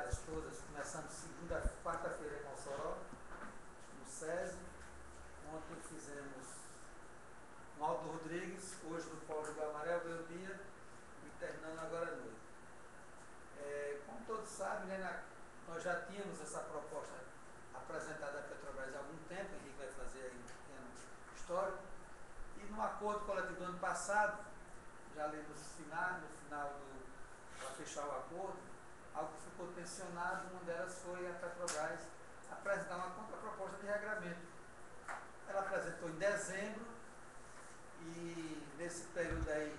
áreas todas, começando quarta-feira em Mossoró, no SESI. Ontem fizemos no Alto Rodrigues, hoje no Polo do Amarelo, meio-dia, e terminando agora à noite. Como todos sabem, né, nós já tínhamos essa proposta apresentada à Petrobras há algum tempo, o Henrique vai fazer aí um pequeno histórico, e no acordo coletivo do ano passado, já ali no final para fechar o acordo, algo que ficou tensionado, uma delas foi a Petrobras apresentar uma contraproposta de regramento. Ela apresentou em dezembro e nesse período aí,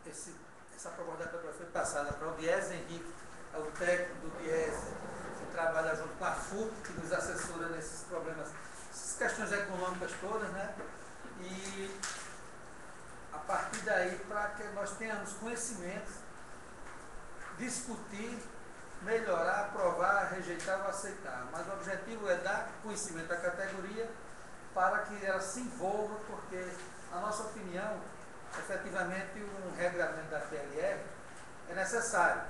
essa proposta da Petrobras foi passada para o Diese Henrique, é o técnico do Diese, que trabalha junto com a FUP, que nos assessora nesses problemas, essas questões econômicas todas, né? E a partir daí, para que nós tenhamos conhecimentos, discutir, melhorar, aprovar, rejeitar ou aceitar. Mas o objetivo é dar conhecimento à categoria para que ela se envolva, porque, na nossa opinião, efetivamente um regramento da PLR é necessário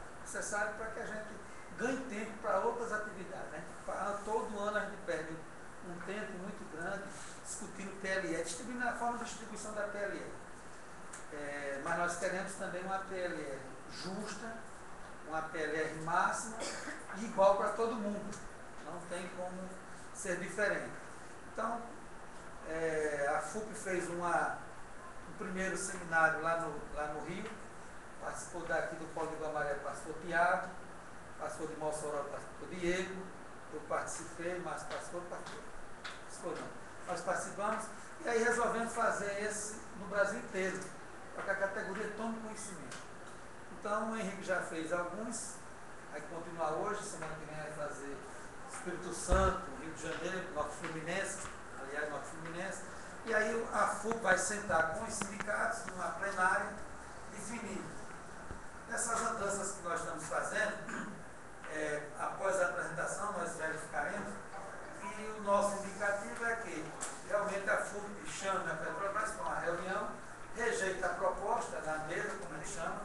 para que a gente ganhe tempo para outras atividades, né? Todo ano a gente perde um tempo muito grande discutindo PLR, distribuindo a forma de distribuição da PLR. Mas nós queremos também uma PLR justa, uma PLR máxima e igual para todo mundo. Não tem como ser diferente. Então, a FUP fez um primeiro seminário lá no Rio, participou daqui do Polo do Amarelo, participou Tiago, participou de Mossoró, participou Diego, eu participei, mas participou não. Nós participamos e aí resolvemos fazer esse no Brasil inteiro, para que a categoria tome conhecimento. Então o Henrique já fez alguns, vai continuar hoje, semana que vem vai fazer Espírito Santo, Rio de Janeiro, Norte Fluminense, e aí a FUP vai sentar com os sindicatos numa plenária, definir essas andanças que nós estamos fazendo. Após a apresentação nós verificaremos e o nosso indicativo é que realmente a FUP chama a Petrobras para uma reunião, rejeita a proposta na mesa, como eles chamam,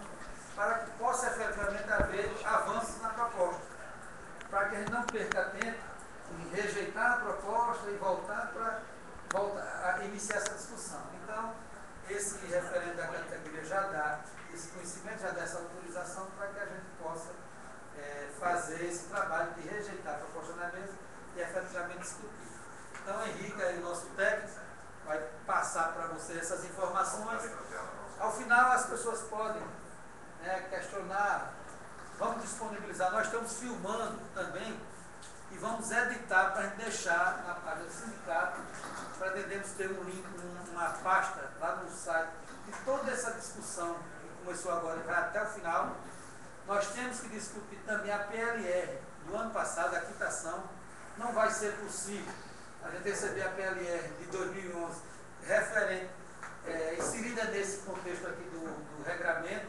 para que possa efetivamente haver avanços na proposta, para que a gente não perca tempo em rejeitar a proposta e voltar a iniciar essa discussão. Então, esse referendo da categoria já dá esse conhecimento, já dá essa autorização para que a gente possa fazer esse trabalho de rejeitar a proposta na mesa e efetivamente discutir. Então, o Henrique, aí, o nosso técnico, vai passar para você essas informações. Ao final, as pessoas podem questionar, vamos disponibilizar, nós estamos filmando também e vamos editar para a gente deixar na página do sindicato, pretendemos ter um link, uma pasta lá no site de toda essa discussão que começou agora e vai até o final. Nós temos que discutir também a PLR do ano passado, a quitação. Não vai ser possível a gente receber a PLR de 2011 referente, inserida nesse contexto aqui do regramento,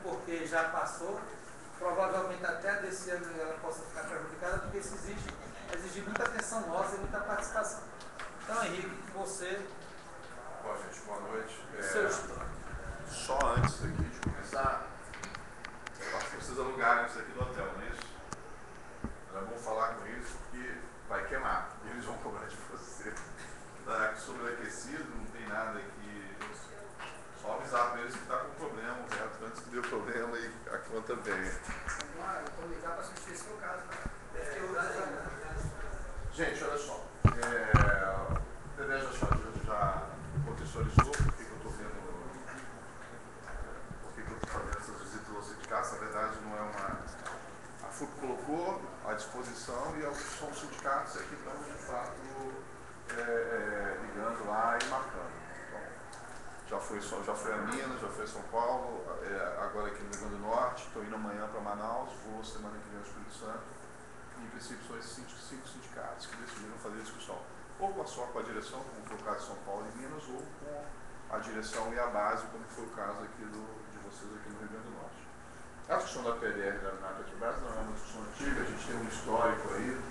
porque já passou. Provavelmente até desse ano ela possa ficar prejudicada, porque isso exige muita atenção nossa e muita participação. Então, Henrique, você... Bom, gente, boa noite. Só antes aqui de começar, vocês alugaram isso aqui do hotel, não é isso? Era bom falar com eles, porque vai queimar, e eles vão cobrar de você. Está sobreaquecido, não tem nada aqui. Só avisar para eles que está com problema, o reto antes que deu problema e a conta venha. Eu vou ligar para assistir esse caso. Gente, olha só. O PDE já contextualizou por que eu estou vendo, por que eu estou fazendo essas visitas aos sindicatos. Na verdade, não é uma. A FUP colocou à disposição e são os sindicatos que estão, de fato, ligando lá e marcando. Já foi a Minas, já foi a São Paulo, agora aqui no Rio Grande do Norte, estou indo amanhã para Manaus, vou semana que vem ao Espírito Santo, e em princípio são esses 5 sindicatos que decidiram fazer a discussão, ou só com a direção, como foi o caso de São Paulo e Minas, ou com a direção e a base, como foi o caso aqui de vocês aqui no Rio Grande do Norte. A discussão da PLR na Petrobras não é uma discussão antiga, a gente tem um histórico aí,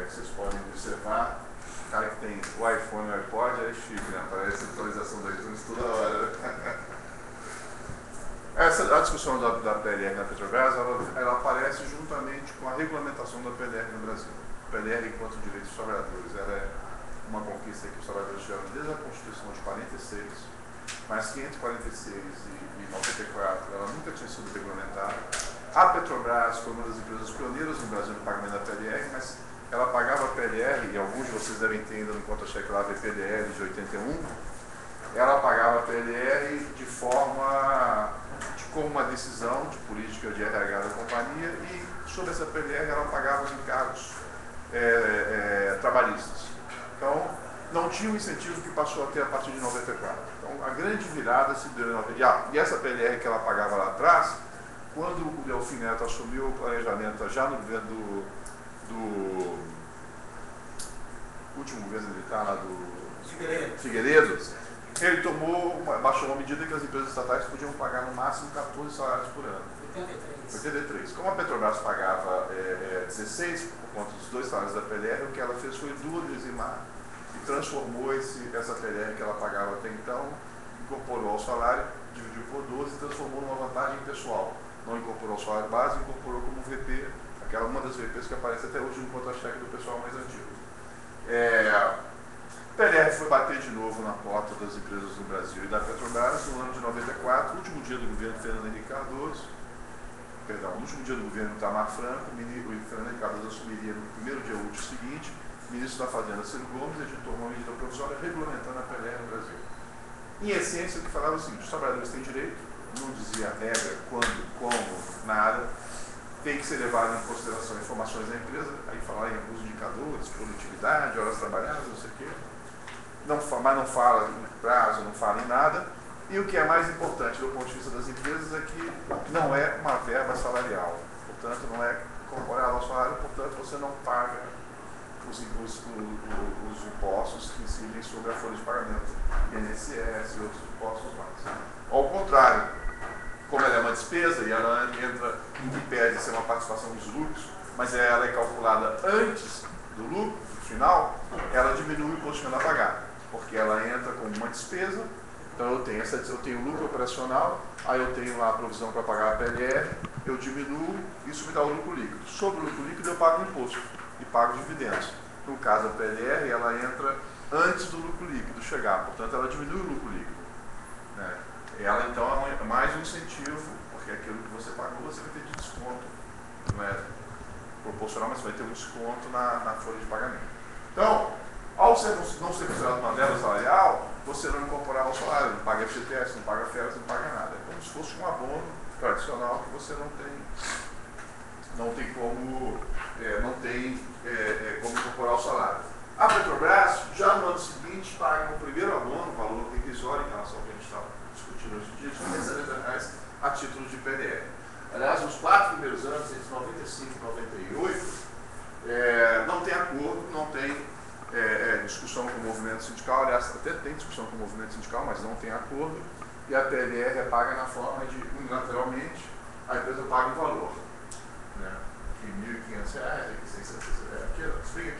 que vocês podem observar. O cara que tem o iPhone e o iPod é chique, né? Aparece a atualização do iTunes toda hora. A discussão da PLR na Petrobras, ela aparece juntamente com a regulamentação da PLR no Brasil. A PLR, enquanto direito dos trabalhadores, ela é uma conquista que os trabalhadores tiveram desde a Constituição de 46, mas que entre 46 e 94 ela nunca tinha sido regulamentada. A Petrobras foi uma das empresas pioneiras no Brasil no pagamento da PLR, mas ela pagava a PLR, e alguns de vocês devem ter ainda no conta-cheque lá, VPDL de 81, ela pagava a PLR de forma, como uma decisão de política de RH da companhia, e sobre essa PLR ela pagava os encargos trabalhistas. Então, não tinha um incentivo que passou a ter a partir de 94. Então, a grande virada se deu em 94. E essa PLR que ela pagava lá atrás, quando o Delfim Neto assumiu o planejamento já no governo do último governo militar lá do Figueiredo, ele baixou uma medida que as empresas estatais podiam pagar no máximo 14 salários por ano. 83. Como a Petrobras pagava 16 por conta dos 2 salários da PLR, o que ela fez foi duodezimar e transformou essa PLR que ela pagava até então, incorporou ao salário, dividiu por 12 e transformou numa vantagem pessoal. Não incorporou ao salário base, incorporou como VP, uma das VPs que aparece até hoje no conta-cheque do pessoal mais antigo. A PLR foi bater de novo na porta das empresas do Brasil e da Petrobras no ano de 94, último dia do governo Fernando Henrique Cardoso, no último dia do governo Itamar Franco, o Fernando Henrique Cardoso assumiria no primeiro dia útil seguinte, o ministro da Fazenda, Ciro Gomes, editou uma medida provisória regulamentando a PLR no Brasil. Em essência, o que falava o seguinte: os trabalhadores têm direito, não dizia regra, quando, como, nada, tem que ser levado em consideração informações da empresa, aí falar em alguns indicadores, produtividade, horas trabalhadas, não sei o quê, mas não fala em prazo, não fala em nada. E o que é mais importante do ponto de vista das empresas é que não é uma verba salarial, portanto não é incorporada ao salário, portanto você não paga os impostos que incidem sobre a folha de pagamento, INSS e outros impostos mais. Ao contrário, como ela é uma despesa e ela entra em que pede ser uma participação dos lucros, mas ela é calculada antes do lucro final, ela diminui o imposto a pagar, porque ela entra como uma despesa. Então eu tenho lucro operacional, aí eu tenho lá a provisão para pagar a PLR, eu diminuo, isso me dá o lucro líquido. Sobre o lucro líquido eu pago o imposto e pago dividendos. No caso da PLR, ela entra antes do lucro líquido chegar, portanto ela diminui o lucro líquido. Né? Ela então é mais um incentivo, porque aquilo que você pagou você vai ter de desconto, não é proporcional, mas vai ter um desconto na folha de pagamento. Então, ao não ser considerado uma verba salarial, você não incorporava ao salário, não paga FGTS, não paga férias, não paga nada. É como se fosse um abono tradicional que você não tem como incorporar ao salário. A Petrobras, já no ano seguinte, paga o primeiro abono, valor irrisório em relação ao que a gente está discutindo hoje em dia, de R$60 a título de PLR. Aliás, nos 4 primeiros anos, entre 95 e 98, não tem acordo, não tem discussão com o movimento sindical, aliás, até tem discussão com o movimento sindical, mas não tem acordo, e a PLR é paga na forma de, unilateralmente, a empresa paga um valor, né, de R$1.500, aqui é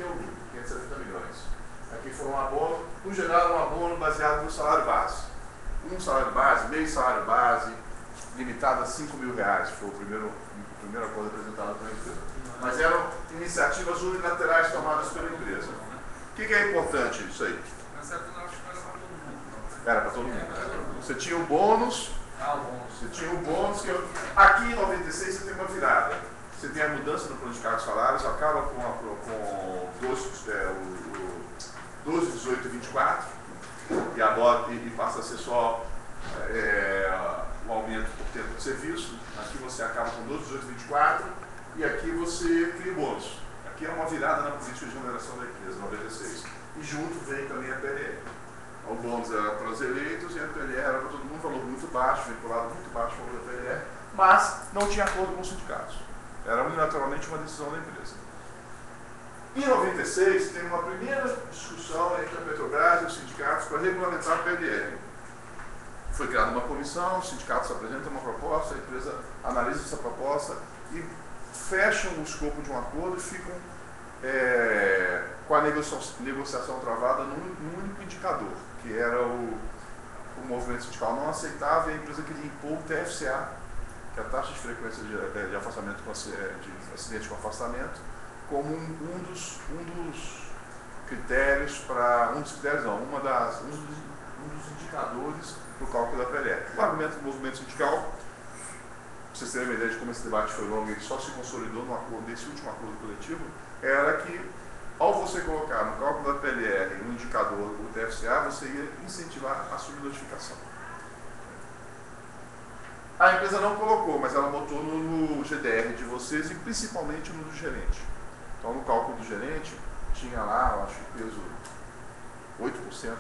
o lucro, 570 milhões. Aqui foi um abono, no geral um abono baseado no salário base. Um salário base, meio salário base, limitado a R$5.000, foi o primeiro acordo apresentado pela empresa. Mas eram iniciativas unilaterais tomadas pela empresa. O que é importante isso aí? Mas afinal, acho que era para todo mundo. Era para todo mundo. Você tinha o bônus. Você tinha o bônus que aqui em 96 você tem uma virada. Você tem a mudança no plano de cargos salários, acaba com 12, 18 e 24 e passa a ser só o aumento por tempo de serviço. Aqui você acaba com 12, 18 e 24 e aqui você cria o bônus. Aqui é uma virada na política de remuneração da empresa, 96. E junto vem também a PLR. O bônus era para os eleitos e a PLR era para todo mundo, valor muito baixo, vinculado muito baixo ao valor da PLR, mas não tinha acordo com os sindicatos. Era unilateralmente uma decisão da empresa. Em 96, tem uma primeira discussão entre a Petrobras e os sindicatos para regulamentar a PLR. Foi criada uma comissão, os sindicatos apresentam uma proposta, a empresa analisa essa proposta e fecham o escopo de um acordo e ficam com a negociação travada num único indicador, que era o movimento sindical não aceitava e a empresa queria impor o TFCA que é a taxa de frequência de afastamento de acidente com afastamento, como um dos critérios para, um dos indicadores para o cálculo da PLR. O argumento do movimento sindical, para vocês terem uma ideia de como esse debate foi longo e só se consolidou no acordo, nesse último acordo coletivo, era que, ao você colocar no cálculo da PLR um indicador, o TFCA, você ia incentivar a subnotificação. A empresa não colocou, mas ela botou no GDR de vocês e principalmente no do gerente. Então, no cálculo do gerente, tinha lá, eu acho que peso 8%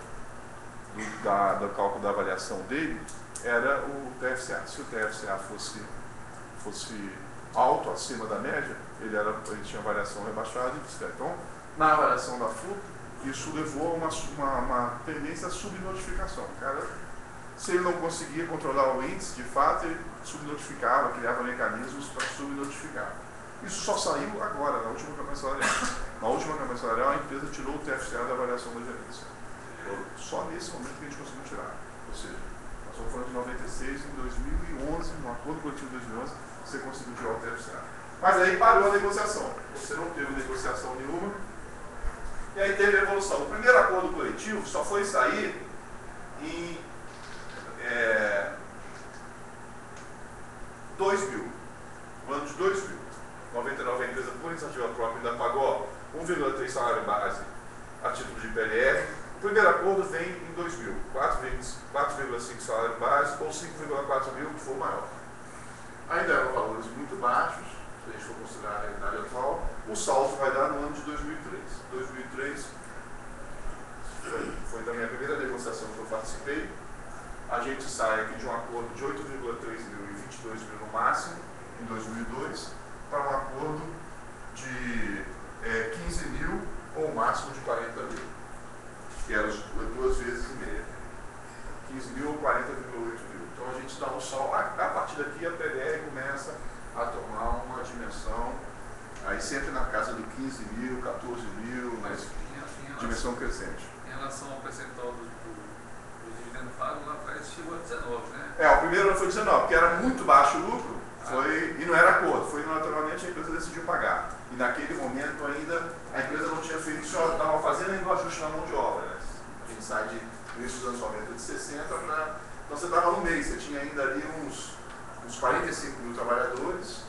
do cálculo da avaliação dele, era o TFCA. Se o TFCA fosse alto, acima da média, ele tinha avaliação rebaixada e etc. Então, na avaliação da FUP, isso levou a uma tendência à subnotificação. O cara, se ele não conseguia controlar o índice, de fato, ele subnotificava, criava mecanismos para subnotificar. Isso só saiu agora, na última campanha salarial. Na última campanha salarial, a empresa tirou o TFCA da avaliação da gerência. Só nesse momento que a gente conseguiu tirar. Ou seja, nós estamos falando de 96, em 2011, no acordo coletivo de 2011, você conseguiu tirar o TFCA. Mas aí parou a negociação. Você não teve negociação nenhuma. E aí teve a evolução. O primeiro acordo coletivo só foi sair em 2000. No ano de 2000. 99 a empresa, por iniciativa própria, ainda pagou 1,3 salário base a título de PLR. O primeiro acordo vem em 2000. 4,5 salário base ou 5,4 mil, que foi o maior. Ainda eram valores muito baixos, se a gente for considerar a realidade atual. O saldo vai dar no ano de 2003. 2003 foi também a primeira negociação que eu participei. A gente sai aqui de um acordo de 8,3 mil e 22 mil no máximo, em 2002, para um acordo de 15 mil ou máximo de 40 mil. Que era 2 vezes e meia. 15 mil ou 40,8 mil. Então a gente dá um salto. A partir daqui a PLR começa a tomar uma dimensão, aí sempre na casa do 15 mil, 14 mil, mas dimensão crescente. Em relação ao percentual do dividendo pago, lá atrás chegou a 19, né? O primeiro ano foi 19, porque era muito baixo o lucro, e não era acordo, foi naturalmente a empresa decidiu pagar. E naquele momento ainda a empresa não tinha feito isso, ela estava fazendo ainda o ajuste na mão de obra. Né? A gente sai de início dos anos 90 de 60 para. Então você estava no mês, você tinha ainda ali uns 45 mil trabalhadores,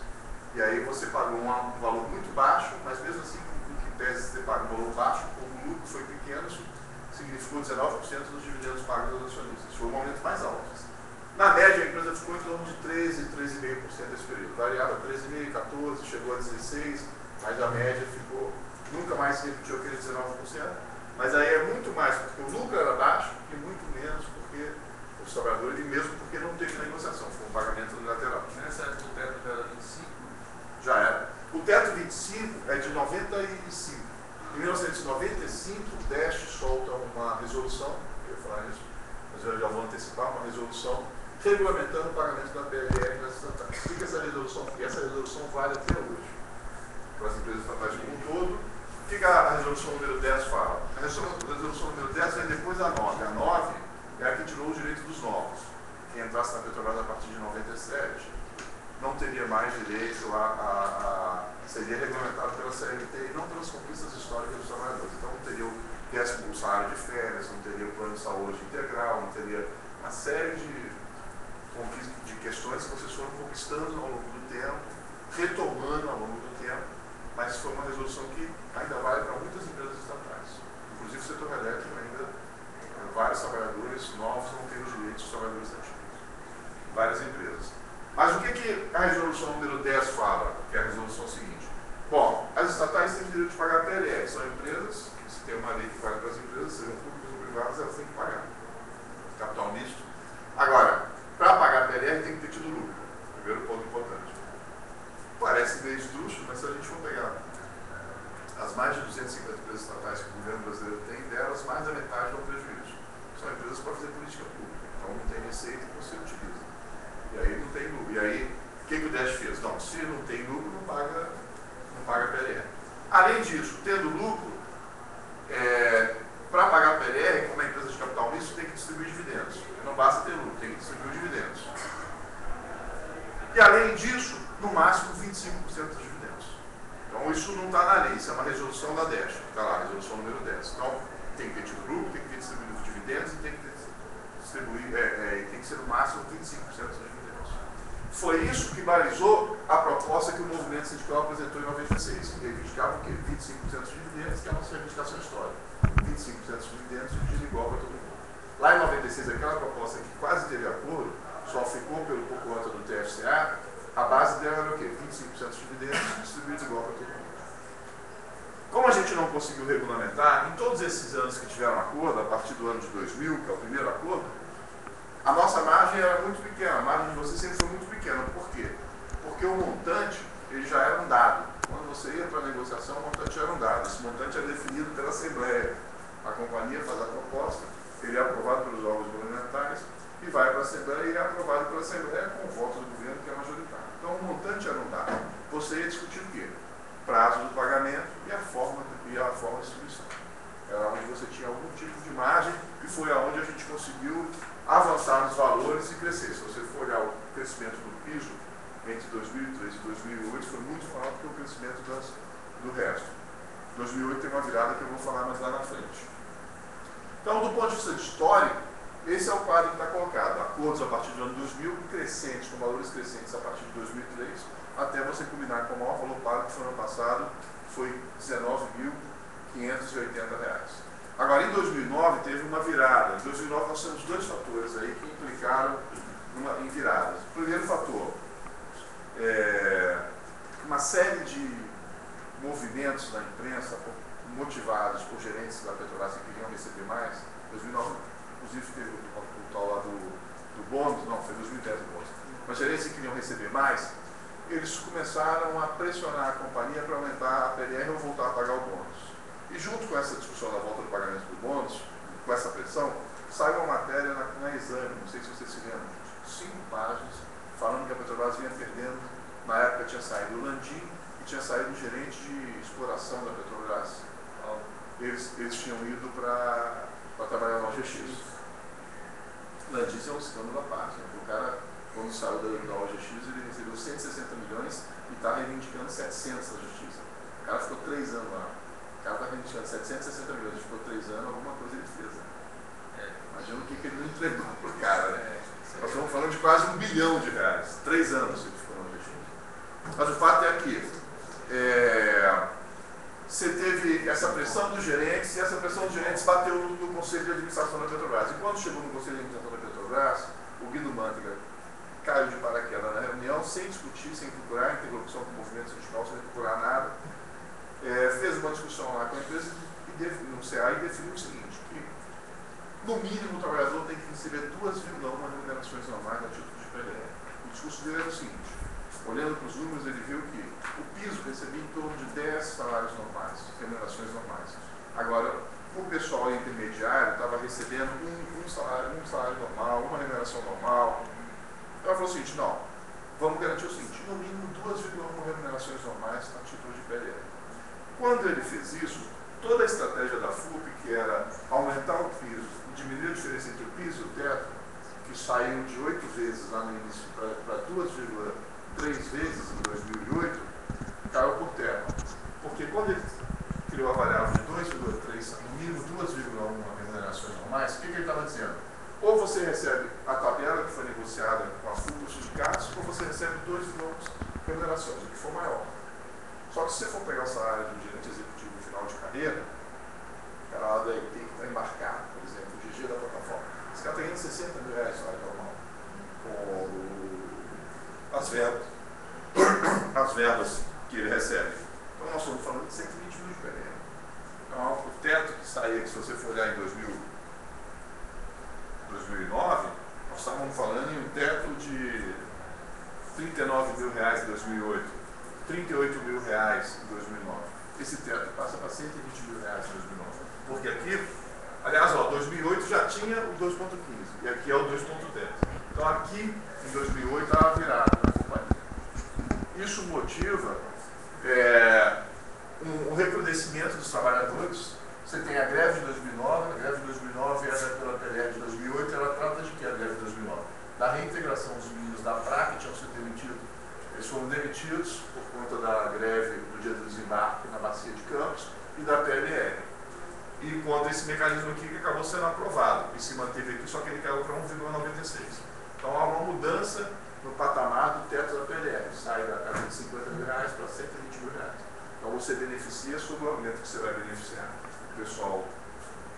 e aí você pagou um valor muito baixo, mas mesmo assim, em tese você paga um valor baixo, como o lucro foi pequeno, isso significou 19% dos dividendos pagos aos acionistas. Foi o momento mais alto. Na média, a empresa ficou em torno de 13, 13,5% desse período. Variava 13,5%, 14%, chegou a 16%, mas a média ficou, nunca mais se repetiu aquele 19%. Mas aí é muito mais porque o lucro era baixo e muito menos porque os trabalhadores, e mesmo porque não teve negociação, foi um pagamento unilateral. Nessa época o teto já era 25? Já era. O teto 25 é de 95. Em 1995, o DEST solta uma resolução, eu ia falar isso, mas eu já vou antecipar, uma resolução regulamentando o pagamento da PLR nas estatais. O que é essa resolução? Porque essa resolução vale até hoje para as empresas estatais como um todo. O que a resolução número 10 fala? A resolução número 10 vem depois da 9. A 9 é a que tirou o direito dos novos. Quem entrasse na Petrobras a partir de 97 não teria mais direito seria regulamentado pela CLT e não pelas conquistas históricas dos trabalhadores. Então não teria o salário de férias, não teria o plano de saúde integral, não teria uma série de questões que vocês foram conquistando ao longo do tempo, retomando ao longo do tempo, mas foi uma resolução que ainda vale para muitas empresas estatais. Inclusive o setor elétrico ainda, vários trabalhadores novos não têm os direitos dos trabalhadores antigos. Várias empresas. Mas o que a resolução número 10 fala? Que é a resolução seguinte. Bom, as estatais têm o direito de pagar PLR, são empresas, se tem uma lei que vale para as empresas, sejam públicas ou privadas, elas têm que pagar. Capital misto. Agora, para pagar PLR tem que ter tido lucro. Primeiro ponto importante. Parece meio esdrúxulo, mas se a gente for pegar as mais de 250 empresas estatais que o governo brasileiro tem, delas mais da metade dão prejuízo. São empresas para fazer política pública. Então não tem receita e você utiliza. E aí não tem lucro. E aí, o que o DEST fez? Não, se não tem lucro, não paga PLR. Além disso, tendo lucro, para pagar PLR, como é empresa de capital misto, tem que distribuir dividendos. Não basta ter lucro, tem que distribuir dividendos. E, além disso, no máximo 25% dos dividendos. Então, isso não está na lei, isso é uma resolução da DESH, está lá, resolução número 10. Então, tem que ter tido lucro, tem que ter distribuído os dividendos e tem que tem que ser no máximo 25% dos dividendos. Foi isso que balizou a proposta que o movimento sindical apresentou em 96, que reivindicava o quê? 25% dos dividendos, que é a nossa reivindicação histórica. 25% dos dividendos dividido igual para todo mundo. Lá em 96, aquela proposta que quase teve acordo, só ficou por conta do TFCA, a base dela era o quê? 25% dos dividendos distribuídos igual para todo mundo. Como a gente não conseguiu regulamentar, em todos esses anos que tiveram acordo, a partir do ano de 2000, que é o primeiro acordo, a nossa margem era muito pequena, a margem de vocês sempre foi muito pequena. Por quê? Porque o montante ele já era um dado. Quando você ia para a negociação, o montante já era um dado. Esse montante é definido pela Assembleia. A companhia faz a proposta, ele é aprovado pelos órgãos governamentais e vai para a Assembleia e é aprovado pela Assembleia com o voto do governo, que é majoritário. Então o montante era um dado. Você ia discutir o quê? Prazo do pagamento e a forma de distribuição. Era onde você tinha algum tipo de margem e foi aonde a gente conseguiu avançar nos valores e crescer. Se você for olhar o crescimento do piso entre 2003 e 2008 foi muito maior do que o crescimento do resto. 2008 tem uma virada que eu vou falar mais lá na frente. Então, do ponto de vista histórico, esse é o quadro que está colocado. Acordos a partir do ano 2000, crescentes, com valores crescentes a partir de 2003, até você culminar com o maior valor pago que foi no ano passado, foi R$19.580. Agora, em 2009, teve uma virada. Em 2009, nós temos dois fatores aí que implicaram em viradas. O primeiro fator, uma série de movimentos na imprensa motivados por gerentes da Petrobras que queriam receber mais. Em 2009, inclusive, teve o tal lá do bônus, não, foi 2010 o bônus. Mas gerentes que queriam receber mais, eles começaram a pressionar a companhia para aumentar a PLR ou voltar a pagar o bônus. E junto com essa discussão da volta do pagamento do bônus, com essa pressão, saiu uma matéria na Exame, não sei se vocês se lembram, 5 páginas, falando que a Petrobras vinha perdendo. Na época tinha saído o Landim e tinha saído o gerente de exploração da Petrobras. Eles tinham ido para trabalhar na OGX. Landim é um escândalo da parte, né? O cara, quando saiu da OGX, ele recebeu 160 milhões e está reivindicando 700 na justiça. O cara ficou 3 anos lá. O cara está reivindicando 760 milhões, ele ficou 3 anos, alguma coisa ele fez. Né? Imagina o que ele não entregou para o cara. Né? Nós estamos falando de quase R$1 bilhão. 3 anos ele ficou na OGX. Mas o fato é que você teve essa pressão dos gerentes e essa pressão dos gerentes bateu no Conselho de Administração da Petrobras. E quando chegou no Conselho de Administração da Petrobras, o Guido Mantega caiu de paraquedas na reunião, sem discutir, sem procurar interlocução com o movimento sindical, sem procurar nada. Fez uma discussão lá com a empresa no CA e definiu o seguinte, que no mínimo o trabalhador tem que receber 2,1 remunerações normais a título de PLR. O discurso dele era o seguinte, olhando para os números, ele viu que o piso recebia em torno de 10 salários normais, remunerações normais. Agora, o pessoal intermediário estava recebendo um salário normal, uma remuneração normal. Ela falou o seguinte, não, vamos garantir o seguinte, no mínimo 2,1 remunerações normais a título de PLR. Quando ele fez isso, toda a estratégia da FUP, que era aumentar o piso, diminuir a diferença entre o piso e o teto, que saiu de 8 vezes lá no início para 2,3 vezes em 2008, caiu por terra. Porque quando ele criou a variável de 2,3, no mínimo 2,1 remunerações normais, o que ele estava dizendo? Ou você recebe a tabela que foi negociada com a FUP dos sindicatos, ou você recebe 2,1 remunerações, o que for maior. Só que se você for pegar o salário do gerente executivo no final de carreira, o cara lá da IT que está embarcado, por exemplo, o GG da plataforma, esse cara está ganhando R$60 mil salário normal, com as verbas que ele recebe. Então nós estamos falando de 120 mil de PLR. Então o teto que saía, que se você for olhar em 2009, nós estávamos falando em um teto de R$39 mil em 2008. R$38 mil em 2009. Esse teto passa para R$120 mil em 2009. Porque aqui, aliás, 2008 já tinha o 2,15 e aqui é o 2,10. Então aqui, em 2008, estava virado na companhia. Isso motiva um recrudescimento dos trabalhadores. Você tem a greve de 2009, a greve de 2009 era pela PLR de 2008, ela trata de que a greve de 2009? da reintegração dos meninos da PRAC, que tinham sido demitidos. Eles foram demitidos por conta da greve do dia do desembarque na Bacia de Campos e da PLR. E contra esse mecanismo aqui que acabou sendo aprovado, e se manteve aqui, só que ele caiu para 1,96. Então há uma mudança no patamar do teto da PLR, sai da casa de 50 mil reais para 120 mil reais. Então você beneficia sobre o aumento que você vai beneficiar o pessoal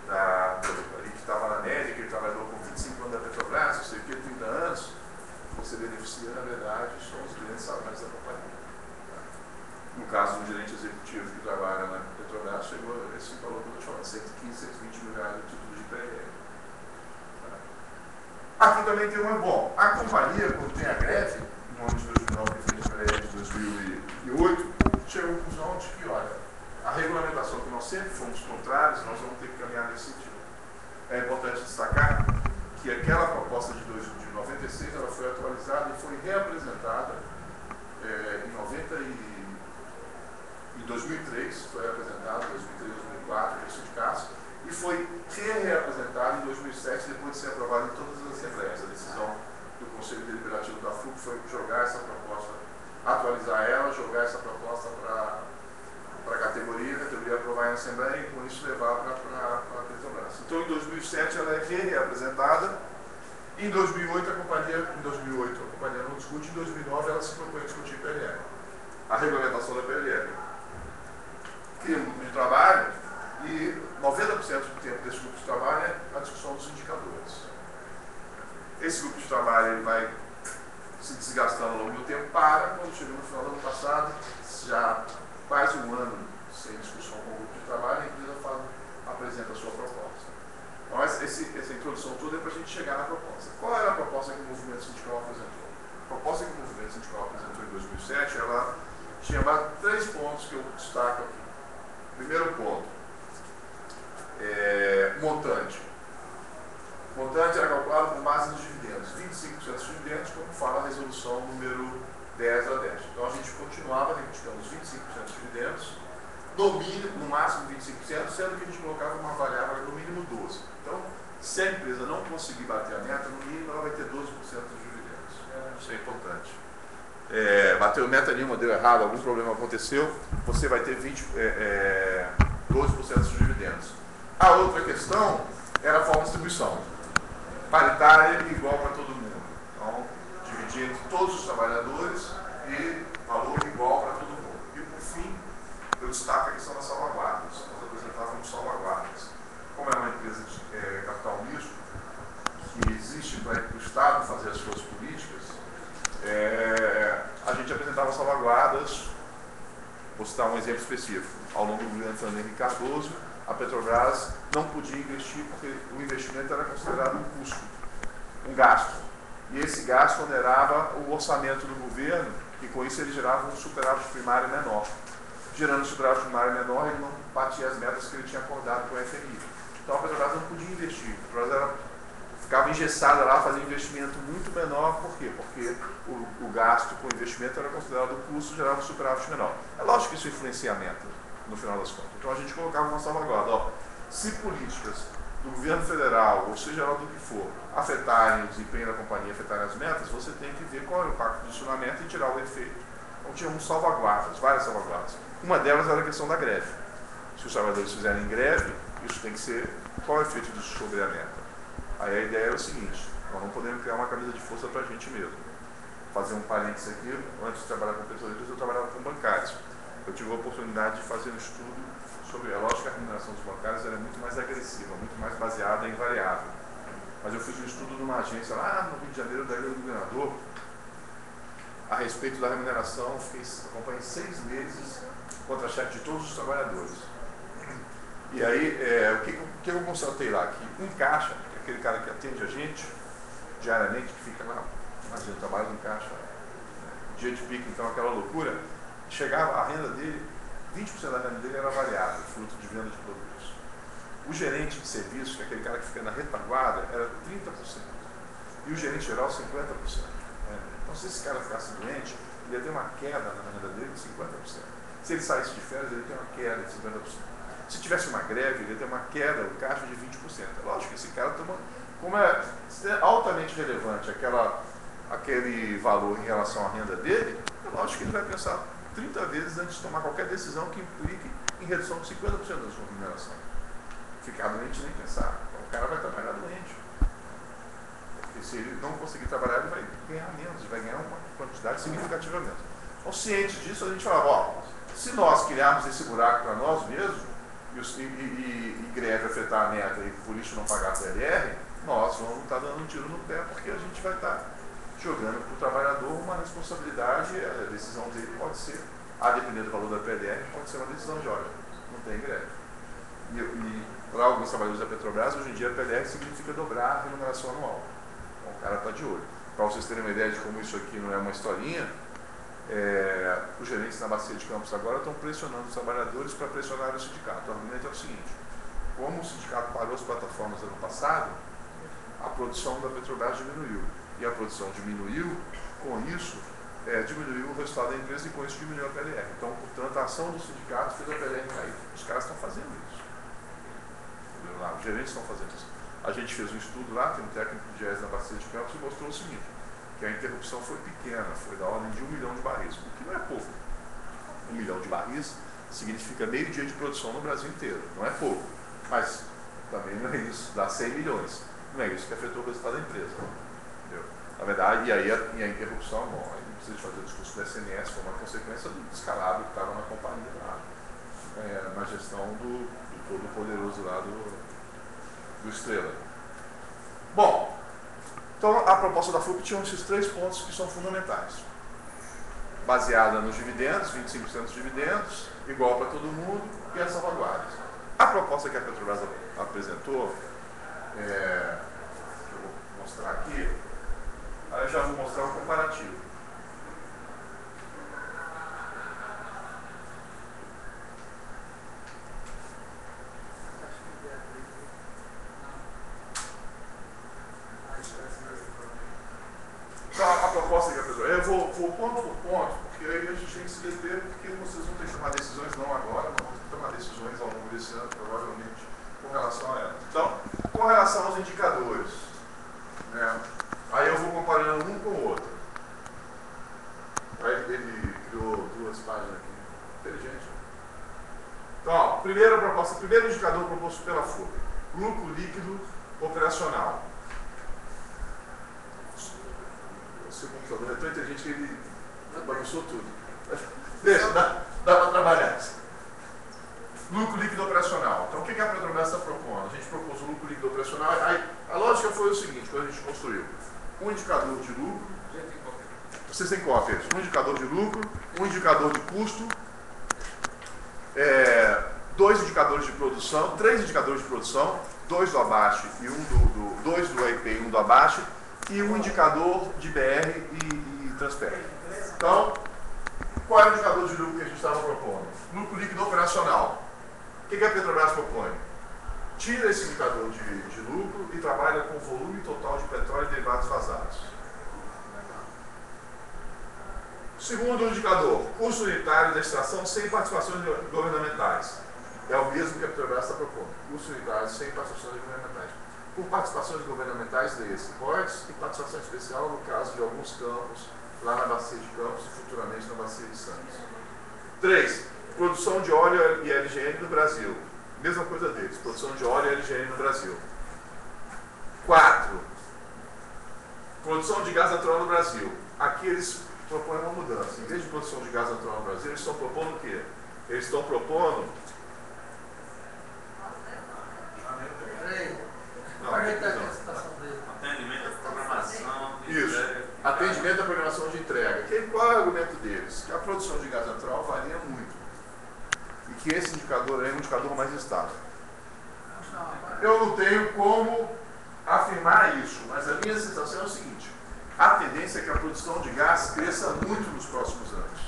que estava na média, que ele trabalhou com 25 anos da Petrobras, não sei o que, 30 anos, você beneficia, na verdade, são os grandes salários da companhia. No caso do gerente executivo que trabalha na Petrobras, chegou a esse valor que eu estou falando, 115, 120 mil reais de título de PLR. Aqui também tem uma. Bom, a companhia, quando tem a greve, no ano de 2009, que fez a PLR de 2008, chegou à conclusão de que, olha, a regulamentação que nós sempre fomos contrários, nós vamos ter que caminhar nesse sentido. É importante destacar que aquela proposta de 96 ela foi atualizada e foi reapresentada em 2003, foi apresentada em 2003, 2004, pelo sindicato, e foi reapresentada em 2007, depois de ser aprovada em todas as assembleias. A decisão do Conselho Deliberativo da FUC foi jogar essa proposta, atualizar ela, jogar essa proposta para a categoria aprovar em assembleia e com isso levar para a Petrobras. Então em 2007 ela é reapresentada, em 2008 a companhia não discute, em 2009 ela se propõe a discutir PLR. A regulamentação da PLR. Cria um grupo de trabalho e 90% do tempo desse grupo de trabalho é a discussão dos indicadores. Esse grupo de trabalho ele vai se desgastando ao longo do tempo, quando chega no final do ano passado, já quase um ano sem discussão com o grupo de trabalho, a empresa apresenta a sua proposta. Então, essa introdução toda é para a gente chegar na proposta. Qual era a proposta que o movimento sindical apresentou? A proposta que o movimento sindical apresentou em 2007, ela tinha 3 pontos que eu destaco aqui. Primeiro ponto, montante. O montante era calculado com base nos dividendos, 25% dos dividendos, como fala a resolução número 10 da 10. Então a gente continuava reivindicando os 25% dos dividendos, no mínimo, no máximo 25%, sendo que a gente colocava uma variável no mínimo 12%. Então, se a empresa não conseguir bater a meta, no mínimo ela vai ter 12% dos dividendos. Isso é importante. Bateu meta nenhuma, deu errado, algum problema aconteceu, você vai ter 12% dos dividendos. A outra questão era a forma de distribuição. Paritária e igual para todo mundo. Então, dividir entre todos os trabalhadores e valor igual para todo mundo. E, por fim, eu destaco a questão das salvaguardas. Nós apresentávamos salvaguardas. Como é uma empresa de capital misto, que existe para o Estado fazer as suas políticas, a gente apresentava salvaguardas. Vou citar um exemplo específico. Ao longo do governo Fernando Henrique Cardoso, a Petrobras não podia investir porque o investimento era considerado um custo, um gasto. E esse gasto onerava o orçamento do governo e com isso ele gerava um superávit primário menor. Gerando um superávit primário menor, ele não batia as metas que ele tinha acordado com o FMI. Então a Petrobras não podia investir. A Petrobras ficava engessada lá, fazia um investimento muito menor. Por quê? Porque o gasto com o investimento era considerado custo, gerava um superávit menor. É lógico que isso influencia a meta, no final das contas. Então a gente colocava uma salvaguarda. Se políticas do governo federal, ou seja lá do que for, afetarem o desempenho da companhia, afetarem as metas, você tem que ver qual é o impacto disso na meta e tirar o efeito. Então tínhamos salvaguardas, várias salvaguardas. Uma delas era a questão da greve. Se os trabalhadores fizerem greve, isso tem que ser qual é o efeito disso sobre a meta. Aí a ideia era o seguinte: nós não podemos criar uma camisa de força para a gente mesmo. Fazer um parênteses aqui, antes de trabalhar com petroleiros, eu trabalhava com bancários. Eu tive a oportunidade de fazer um estudo sobre a lógica da remuneração dos bancários, era muito mais agressiva, muito mais baseada em variável. Mas eu fiz um estudo numa agência lá no Rio de Janeiro, da Ilha do Governador, a respeito da remuneração, acompanhei 6 meses contra a chefe de todos os trabalhadores. E aí, o que eu constatei lá? Que um caixa, que é aquele cara que atende a gente diariamente, que fica lá, imagina, trabalha no caixa, dia de pico, então aquela loucura, chegava a renda dele, 20% da renda dele era variável, fruto de venda de produtos. O gerente de serviço, que é aquele cara que fica na retaguarda, era 30%. E o gerente geral, 50%. Então, se esse cara ficasse doente, ele ia ter uma queda na renda dele de 50%. Se ele saísse de férias, ele ia ter uma queda de 50%. Se tivesse uma greve, ele ia ter uma queda, o caixa de 20%. É lógico que esse cara toma como é altamente relevante aquele valor em relação à renda dele, é lógico que ele vai pensar 30 vezes antes de tomar qualquer decisão que implique em redução de 50% da sua remuneração. Ficar doente nem pensar. O cara vai trabalhar doente. Porque se ele não conseguir trabalhar, ele vai ganhar menos, ele vai ganhar uma quantidade significativa menos. Então, ciente disso, a gente fala, ó, se nós criarmos esse buraco para nós mesmos, e greve afetar a meta e por isso não pagar a PLR, nós vamos estar dando um tiro no pé, porque a gente vai estar jogando para o trabalhador uma responsabilidade, a decisão dele pode ser, a depender do valor da PLR, pode ser uma decisão de olha, não tem greve. E para alguns trabalhadores da Petrobras, hoje em dia a PLR significa dobrar a remuneração anual. Então o cara está de olho. Para vocês terem uma ideia de como isso aqui não é uma historinha, os gerentes na Bacia de Campos agora estão pressionando os trabalhadores para pressionar o sindicato. O argumento é o seguinte: como o sindicato parou as plataformas ano passado, a produção da Petrobras diminuiu. E a produção diminuiu, com isso, diminuiu o resultado da empresa e com isso diminuiu a PLR. Então, portanto, a ação do sindicato fez a PLR cair. Os caras estão fazendo isso. Lá, os gerentes estão fazendo isso. A gente fez um estudo lá, tem um técnico de GES na Bacia de Campos, e mostrou o seguinte: que a interrupção foi pequena, foi da ordem de 1 milhão de barris, o que não é pouco. 1 milhão de barris significa meio dia de produção no Brasil inteiro, não é pouco, mas também não é isso, dá 100 milhões, não é isso que afetou o resultado da empresa, entendeu? Na verdade, e aí a interrupção, bom, aí não precisa de fazer o discurso do SNS, foi uma consequência do descalabro que estava na companhia lá, na gestão do todo poderoso lá do Estrela. Bom, então a proposta da FUP tinha esses 3 pontos que são fundamentais. Baseada nos dividendos, 25% dos dividendos, igual para todo mundo, e as salvaguardas. A proposta que a Petrobras apresentou, que eu vou mostrar aqui, aí eu já vou mostrar um comparativo. Então, a proposta que a Petrobras... Eu vou ponto por ponto, porque aí a gente tem que se deter, porque vocês vão ter que tomar decisões, não agora, mas vão ter que tomar decisões ao longo desse ano, provavelmente, com relação a ela. Então, com relação aos indicadores, aí eu vou comparando um com o outro. Aí ele criou 2 páginas aqui. Inteligente. Então, ó, primeiro indicador proposto pela FUP: lucro líquido operacional. O computador é tão inteligente que ele bagunçou tudo. Deixa, dá para trabalhar. Lucro líquido operacional. Então, o que a Petrobras está propondo? A gente propôs o lucro líquido operacional. Aí, a lógica foi o seguinte, quando a gente construiu um indicador de lucro. Vocês têm cópia. Um indicador de lucro, um indicador de custo, 2 indicadores de produção, 3 indicadores de produção, 2 do abaixo e 2 do EIP e 1 do abaixo, e um indicador de BR e Transpetro. Então, qual é o indicador de lucro que a gente estava propondo? Lucro líquido operacional. O que a Petrobras propõe? Tira esse indicador de lucro e trabalha com o volume total de petróleo e derivados vazados. Segundo indicador, custo unitário da extração sem participações governamentais. É o mesmo que a Petrobras está propondo. Custo unitário sem participações governamentais. Por participações governamentais desse CORTES e participação especial no caso de alguns campos, lá na Bacia de Campos e futuramente na Bacia de Santos. 3. Produção de óleo e LGN no Brasil. Mesma coisa deles, produção de óleo e LGN no Brasil. 4. Produção de gás natural no Brasil. Aqui eles propõem uma mudança. Em vez de produção de gás natural no Brasil, eles estão propondo o quê? Eles estão propondo... Atendimento à programação de Isso. entrega. Atendimento à programação de entrega. Qual é o argumento deles? Que a produção de gás natural varia muito. E que esse indicador é um indicador mais estável. Eu não tenho como afirmar isso, mas a minha sensação é o seguinte: a tendência é que a produção de gás cresça muito nos próximos anos.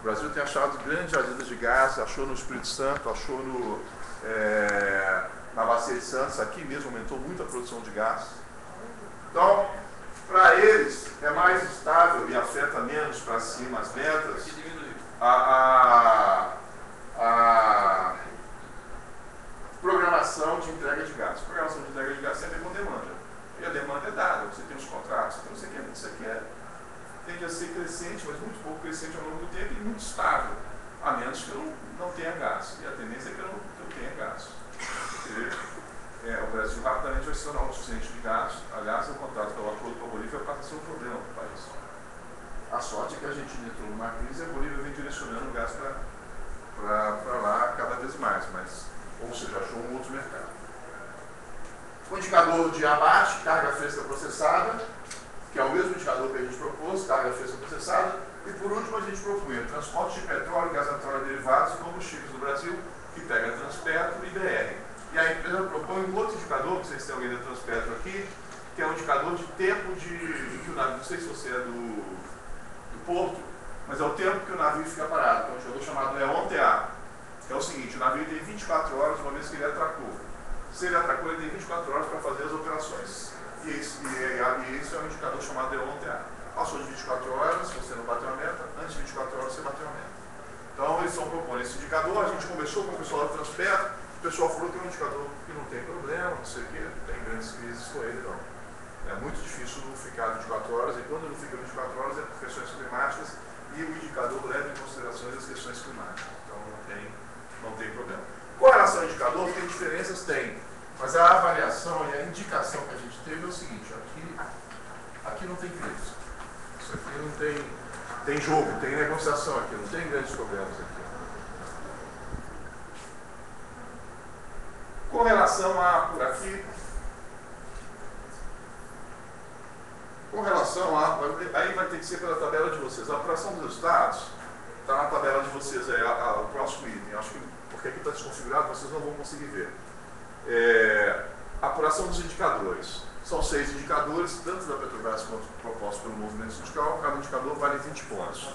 O Brasil tem achado grandes jazidas de gás, achou no Espírito Santo, achou na Bacia de Santos, aqui mesmo aumentou muito a produção de gás. Então, para eles é mais estável e afeta menos para cima as metas a programação de entrega de gás. Programação de entrega de gás sempre com demanda. muito estável, a menos que eu não tenha gás. E a tendência é que eu tenha gás. O Brasil rapidamente vai se tornar autossuficiente de gás. Aliás, o contrato pelo acordo com a Bolívia passa a ser um problema para o país. A sorte é que a gente entrou numa crise e a Bolívia vem direcionando o gás para lá cada vez mais, ou seja, achou um outro mercado. O indicador de abate, carga fresca processada, que é o mesmo indicador que a gente propôs, carga fresca processada, e por último a gente propunha transporte de petróleo, gás natural e derivados e combustíveis no Brasil, que pega Transpetro e BR. E a empresa propõe um outro indicador, que vocês têm alguém da Transpetro aqui, que é um indicador de tempo que o navio, não sei se você é do porto, mas é o tempo que o navio fica parado, que é um indicador chamado EON-TA. É o seguinte, o navio tem 24 horas uma vez que ele atracou. Se ele atracou, ele tem 24 horas para fazer as operações. E esse é um indicador chamado EON-TA. Passou de 24 horas, você não bateu a meta, antes de 24 horas você bateu a meta. Então eles estão propondo esse indicador, a gente conversou com o pessoal da Transpetro, o pessoal falou que é um indicador que não tem problema, não sei o quê, tem grandes crises com ele, não. É muito difícil ficar 24 horas, e quando não fica 24 horas é por questões climáticas, e o indicador leva em consideração as questões climáticas. Então não tem problema. Com relação ao indicador, tem diferenças? Tem. Mas a avaliação e a indicação que a gente teve é o seguinte, aqui não tem crise. Isso aqui não tem jogo, tem negociação aqui, não tem grandes problemas aqui. Com relação por aqui, aí vai ter que ser pela tabela de vocês. A apuração dos resultados está na tabela de vocês, o próximo item. Acho que, porque aqui está desconfigurado, vocês não vão conseguir ver. Apuração dos indicadores. São 6 indicadores, tanto da Petrobras quanto propostos pelo movimento sindical. Cada indicador vale 20 pontos.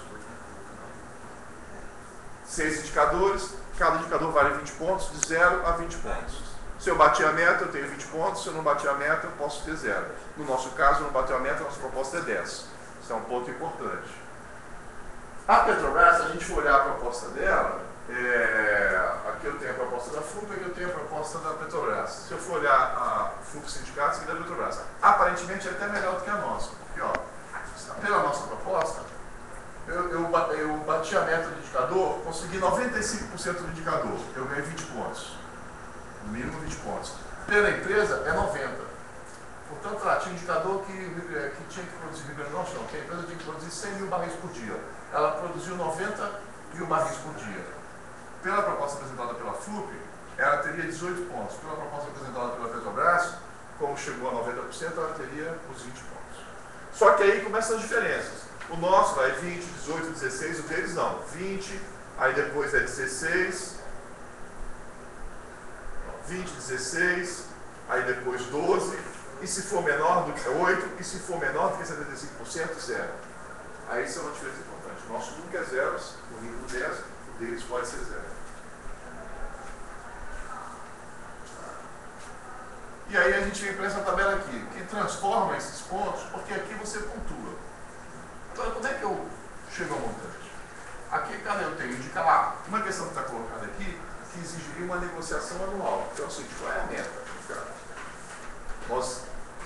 6 indicadores, cada indicador vale 20 pontos, de 0 a 20 pontos. Se eu bati a meta, eu tenho 20 pontos. Se eu não bati a meta, eu posso ter 0. No nosso caso, não bateu a meta, a nossa proposta é 10. Isso é um ponto importante. A Petrobras, se a gente for olhar a proposta dela, aqui eu tenho a proposta da FUP, aqui eu tenho a proposta da Petrobras. Se eu for olhar a FUP Sindicatos e da Petrobras, aparentemente é até melhor do que a nossa. Porque, pela nossa proposta, eu bati a meta do indicador, consegui 95% do indicador, eu ganhei 20 pontos. No mínimo 20 pontos. Pela empresa é 90. Portanto, lá tinha um indicador que tinha que produzir, que a empresa tinha que produzir 100 mil barris por dia. Ela produziu 90 mil barris por dia. Pela proposta apresentada pela FUP, ela teria 18 pontos. Pela proposta apresentada pela Petrobras, como chegou a 90%, ela teria os 20 pontos. Só que aí começam as diferenças. O nosso vai 20, 18, 16, o deles não. 20, aí depois é 16, 20, 16, aí depois 12, e se for menor do que 8, e se for menor do que 75%, 0. Aí isso é uma diferença importante. O nosso nunca é 0, no mínimo 10, o deles pode ser 0. E aí a gente vem para essa tabela aqui, que transforma esses pontos, porque aqui você pontua. Então, como é que eu chego ao montante? Aqui, cara, eu tenho indicar lá. Uma questão que está colocada aqui, que exigiria uma negociação anual. Então, é o seguinte, qual é a meta?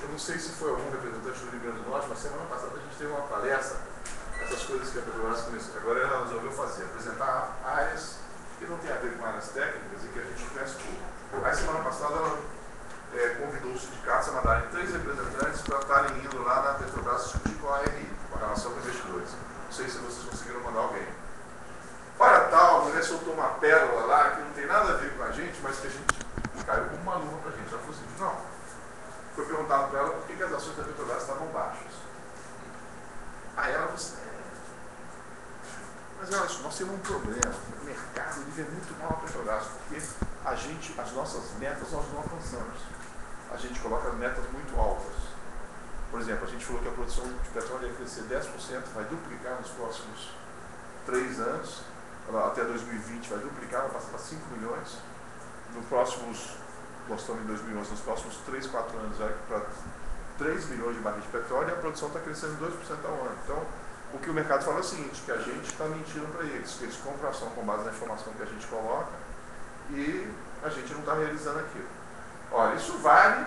Eu não sei se foi algum representante do Rio Grande do Norte, mas semana passada a gente teve uma palestra, essas coisas que a Petrobras começou. Agora ela resolveu fazer, apresentar áreas que não tem a ver com áreas técnicas e que a gente conhece pouco. Aí semana passada ela convidou os sindicatos a mandarem 3 representantes para estarem indo lá na Petrobras discutir com a ARI, com a relação com investidores. Não sei se vocês conseguiram mandar alguém. Para tal, a mulher soltou uma pérola lá que não tem nada a ver com a gente, mas que a gente caiu como uma luva para a gente. Ela falou assim, não. Foi perguntado para ela por que as ações da Petrobras estavam baixas. Aí ela falou assim, mas olha, nós temos um problema. O mercado vive muito mal a Petrobras, porque as nossas metas nós não alcançamos. A gente coloca metas muito altas. Por exemplo, a gente falou que a produção de petróleo ia crescer 10%, vai duplicar nos próximos 3 anos. Até 2020 vai duplicar, vai passar para 5 milhões. Nós estamos em 2011, nos próximos 3, 4 anos vai para 3 milhões de barris de petróleo e a produção está crescendo 2% ao ano. Então, o que o mercado fala é o seguinte, que a gente está mentindo para eles, que eles compram ação com base na informação que a gente coloca e a gente não está realizando aquilo. Olha, isso vale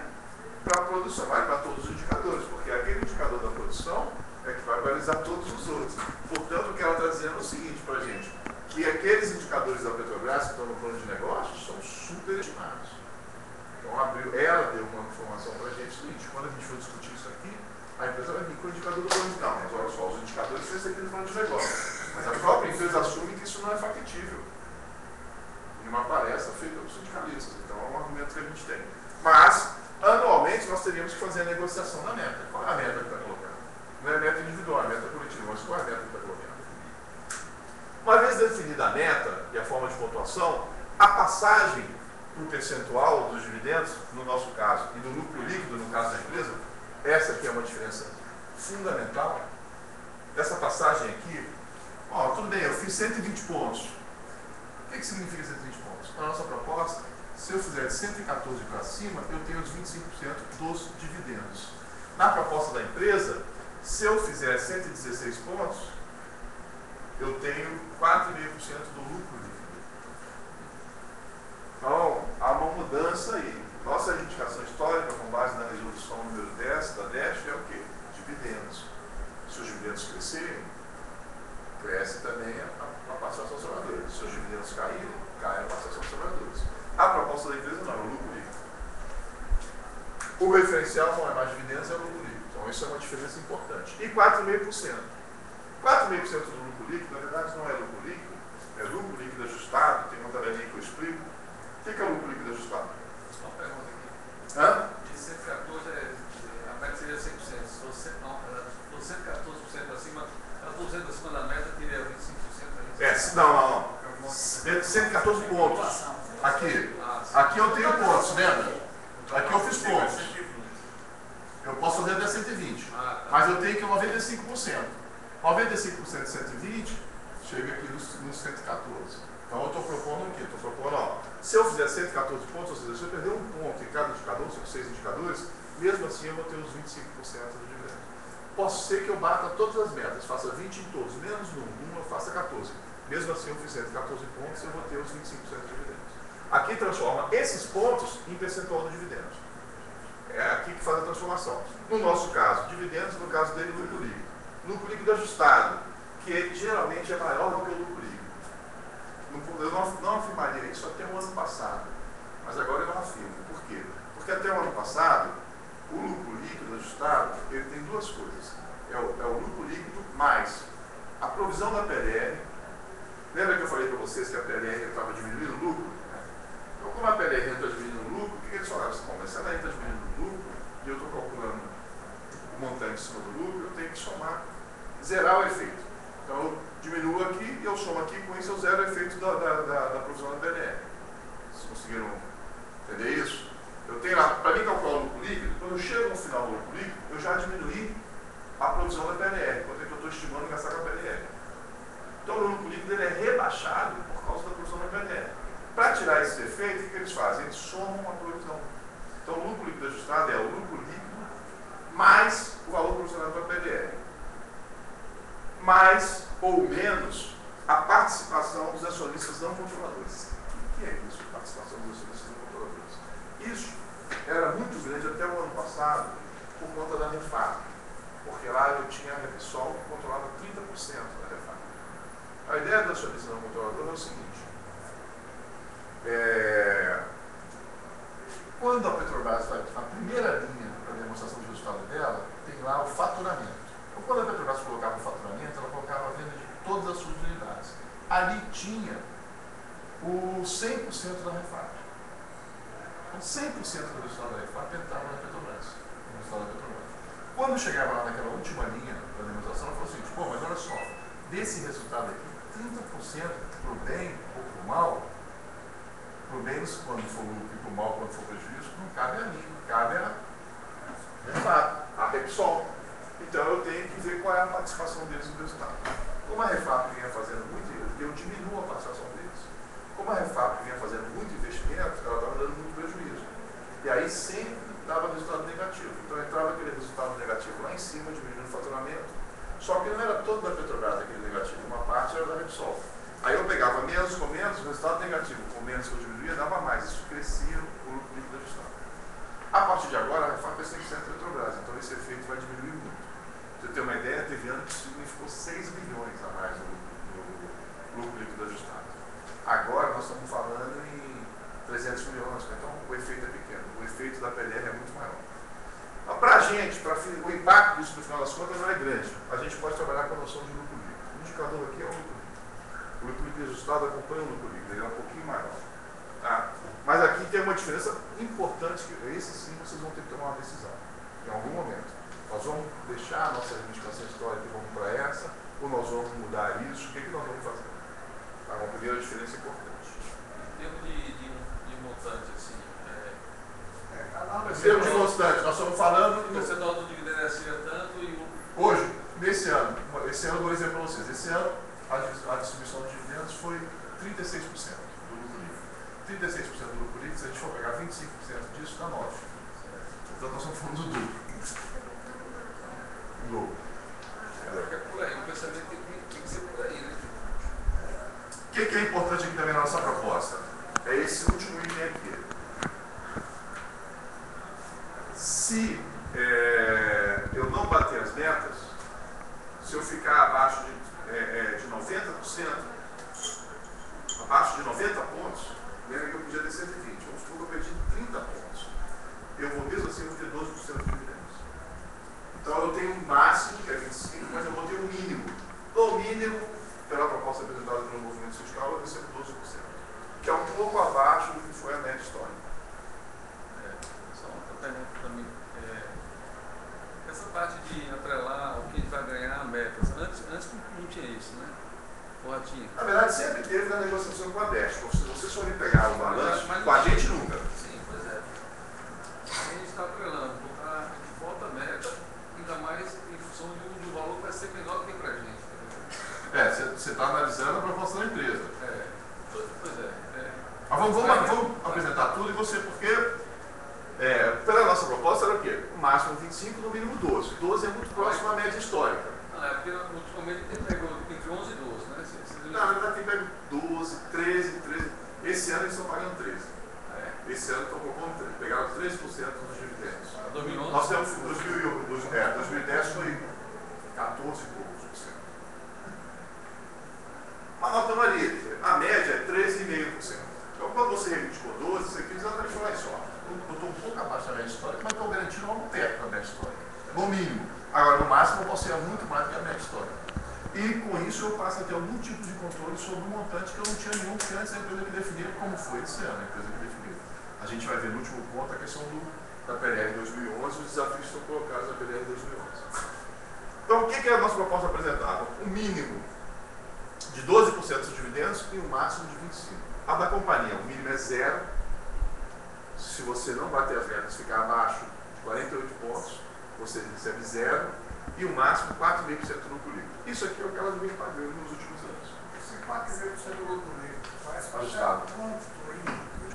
para a produção, vale para todos os indicadores, porque aquele indicador da produção é que vai balizar todos os outros. Portanto, o que ela está dizendo é o seguinte para a gente, que aqueles indicadores da Petrobras que estão no plano de negócios são superestimados. Então, ela deu uma informação para a gente seguinte, quando a gente for discutir isso aqui, a empresa vai vir com o indicador do plano de negócio. Mas olha só, os indicadores são aqui no plano de negócio. Mas a própria empresa assume que isso não é factível. Em uma palestra feita pelos sindicalistas. Então é um argumento que a gente tem. Mas, anualmente, nós teríamos que fazer a negociação da meta. Qual é a meta que está colocando? Não é a meta individual, é a meta coletiva, mas qual é a meta que está colocando? Uma vez definida a meta e a forma de pontuação, a passagem para o percentual dos dividendos, no nosso caso, e do lucro líquido, no caso da empresa, essa aqui é uma diferença fundamental. Essa passagem aqui, ó, tudo bem, eu fiz 120 pontos. O que significa 120 pontos? Na nossa proposta, se eu fizer de 114 para cima, eu tenho os 25% dos dividendos. Na proposta da empresa, se eu fizer 116 pontos, eu tenho 4,5% do lucro líquido. Então, há uma mudança aí. Nossa indicação histórica, com base na resolução número 10 da DESF, é o quê? Dividendos. Se os dividendos crescerem, cresce também a participação dos trabalhadores. Se os dividendos caírem, cai a participação dos trabalhadores. A proposta da empresa não, é o lucro líquido. O referencial não é mais dividendos, é o lucro líquido. Então isso é uma diferença importante. E 4,5%. 4,5% do lucro líquido, na verdade, não é lucro líquido, é lucro líquido ajustado, tem uma tabelinha que eu explico. O que é o lucro líquido ajustado? Só uma pergunta aqui. Hã? De 114, a meta seria 100%. Se fosse 114% acima, 14% acima da meta, teria 25%. Não. 114 pontos. Aqui eu tenho pontos, lembra? Aqui eu fiz pontos. Eu posso fazer até 120. Mas eu tenho que 95%. 95% de 120 chega aqui nos 114. Então eu estou propondo aqui, se eu fizer 114 pontos, ou seja, se eu perder um ponto em cada indicador, são 6 indicadores, mesmo assim eu vou ter os 25% do dividendo. Posso ser que eu bata todas as metas, faça 20 em todos, menos um eu faça 14. Mesmo assim eu fiz 114 pontos, eu vou ter os 25% de dividendos. Aqui transforma esses pontos em percentual do dividendo. É aqui que faz a transformação. No nosso caso, dividendos, no caso dele, lucro líquido. Lucro líquido ajustado, que geralmente é maior do que o lucro líquido. Eu não afirmaria isso até o ano passado, mas agora eu não afirmo. Por quê? Porque até o ano passado, o lucro líquido ajustado, ele tem duas coisas. É o lucro líquido mais a provisão da PLR. Lembra que eu falei para vocês que a PLR estava diminuindo o lucro? Então, como a PLR está diminuindo o lucro, o que eles falaram? Bom, mas se ela está diminuindo o lucro, e eu estou calculando o montante em cima do lucro, eu tenho que somar, zerar o efeito. Então, eu diminuo aqui e eu somo aqui, com isso eu zero o efeito da provisão da PLR. Vocês conseguiram entender isso? Eu tenho lá, para mim calcular o lucro líquido, quando eu chego no final do lucro líquido, eu já diminuí a provisão da PLR, quanto é que eu estou estimando gastar com a PLR. Então, o lucro líquido ele é rebaixado por causa da provisão da PLR. Para tirar esse efeito, o que eles fazem? Eles somam a provisão. Então, o lucro líquido ajustado é o lucro líquido mais o valor provisionado pela PLR. Mais ou menos a participação dos acionistas não controladores. O que é isso, participação dos acionistas não controladores? Isso era muito grande até o ano passado por conta da Refap. Porque lá eu tinha a Repsol que controlava 30% da Refap. A ideia do acionista não controlador é o seguinte. Quando a Petrobras vai na primeira linha para a demonstração de resultado dela, tem lá o faturamento. Então, quando a Petrobras colocava o faturamento, ela colocava a venda de todas as suas unidades. Ali tinha o 100% da Refap. Então, 100% do resultado da Refap entrava na Petrobras. No resultado da Petrobras. Quando chegava lá naquela última linha da demonstração, ela falou assim, pô, mas olha só, desse resultado aqui, 30% para o bem ou para o mal, para o bem quando for lucro e para o mal quando for prejuízo, não cabe a mim, cabe a Repsol. Então eu tenho que ver qual é a participação deles no resultado. Como a Refap vinha fazendo muito, eu diminuo a participação deles. Como a Refap vinha fazendo muito investimento, ela estava dando muito prejuízo. E aí sempre dava resultado negativo. Então entrava aquele resultado negativo lá em cima, diminuindo o faturamento. Só que não era todo da Petrobras aquele negativo, uma parte era da Repsol. Aí eu pegava menos com menos, o resultado negativo com menos que eu diminuía, dava mais. Isso crescia o lucro líquido ajustado. A partir de agora, a Refap é 100% Petrobras, então esse efeito vai diminuir muito. Pra você ter uma ideia, teve ano que significou 6 bilhões a mais no lucro líquido ajustado. Agora nós estamos falando em 300 milhões, então o efeito é pequeno. O efeito da PLR é muito maior. Para a gente, o impacto disso no final das contas não é grande. A gente pode trabalhar com a noção de lucro líquido. O indicador aqui é o lucro líquido. O lucro líquido ajustado acompanha o lucro líquido, ele é um pouquinho maior. Tá? Mas aqui tem uma diferença importante, que esse sim vocês vão ter que tomar uma decisão, em algum momento. Nós vamos deixar a nossa reivindicação histórica e vamos para essa, ou nós vamos mudar isso? O que nós vamos fazer? Tá? Uma primeira diferença importante. Em termos de montante, assim, Em termos de montante, nós estamos falando... o percentual do dividendo é assim, é tanto e o... Hoje, nesse ano, eu dou um exemplo para vocês. Esse ano, a distribuição de dividendos foi 36% do lucro líquido. 36% do lucro líquido, se a gente for pegar 25% disso, dá 9%. Então nós estamos falando do dobro. É por aí, o pensamento tem que ser por aí, né? O que é importante aqui também na nossa proposta? É esse último item aqui. Se eu não bater as metas, se eu ficar abaixo de 90%, abaixo de 90 pontos, lembra que eu podia ter 120, vamos supor que eu perdi 30 pontos. Eu vou mesmo assim vou ter 12% de dividendos. Então eu tenho um máximo, que é 25%, mas eu vou ter um mínimo. No mínimo, pela proposta apresentada pelo movimento fiscal, eu recebo 12%, que é um pouco abaixo do que foi a média histórica. Só uma pergunta também. Essa parte de atrelar o que a gente vai ganhar a metas, antes não tinha isso, né? Ou tinha? Na verdade, sempre teve na negociação com a Desco. Se vocês forem pegar o balanço, com a gente nunca. Sim, pois é. A gente está atrelando, a gente volta a meta, ainda mais em função do valor que vai ser menor do que para a gente. Você está analisando a proposta da empresa. Pois é. Mas vamos apresentar tudo e você, porque pela nossa proposta era o quê? O máximo 25, no mínimo 12. 12 é muito próximo à média histórica. Não, porque ultimamente tem pego entre 11 e 12, né? Na verdade tem pego 12, 13. Esse ano eles estão pagando 13. Esse ano estão propondo 13. Pegaram 13% dos dividendos. 2011? Nós temos 2010 foi 14 e poucos por cento. Mas nós estamos ali, a média é 13,5%. Então quando você reivindicou 12, você quis exatamente falar isso, eu estou um pouco abaixo da média histórica, mas estou garantindo algo perto da média histórica. No mínimo. Agora, no máximo, eu posso ser muito mais do que a média histórica. E com isso eu passo a ter algum tipo de controle sobre o montante que eu não tinha nenhum, porque antes a empresa que definia, como foi esse ano, a empresa que definiu. A gente vai ver no último ponto a questão da PLR 2011 e os desafios que estão colocados na PLR 2011. Então, o que é a nossa proposta apresentada? Um mínimo de 12% dos dividendos e um máximo de 25%. A da companhia, o mínimo é 0. Se você não bater as metas, ficar abaixo de 48 pontos, você recebe 0. E o máximo 4,5% do lucro líquido. Isso aqui é o que elas vêm pagando nos últimos anos. Esse 4,5% do lucro líquido faz Ajustado.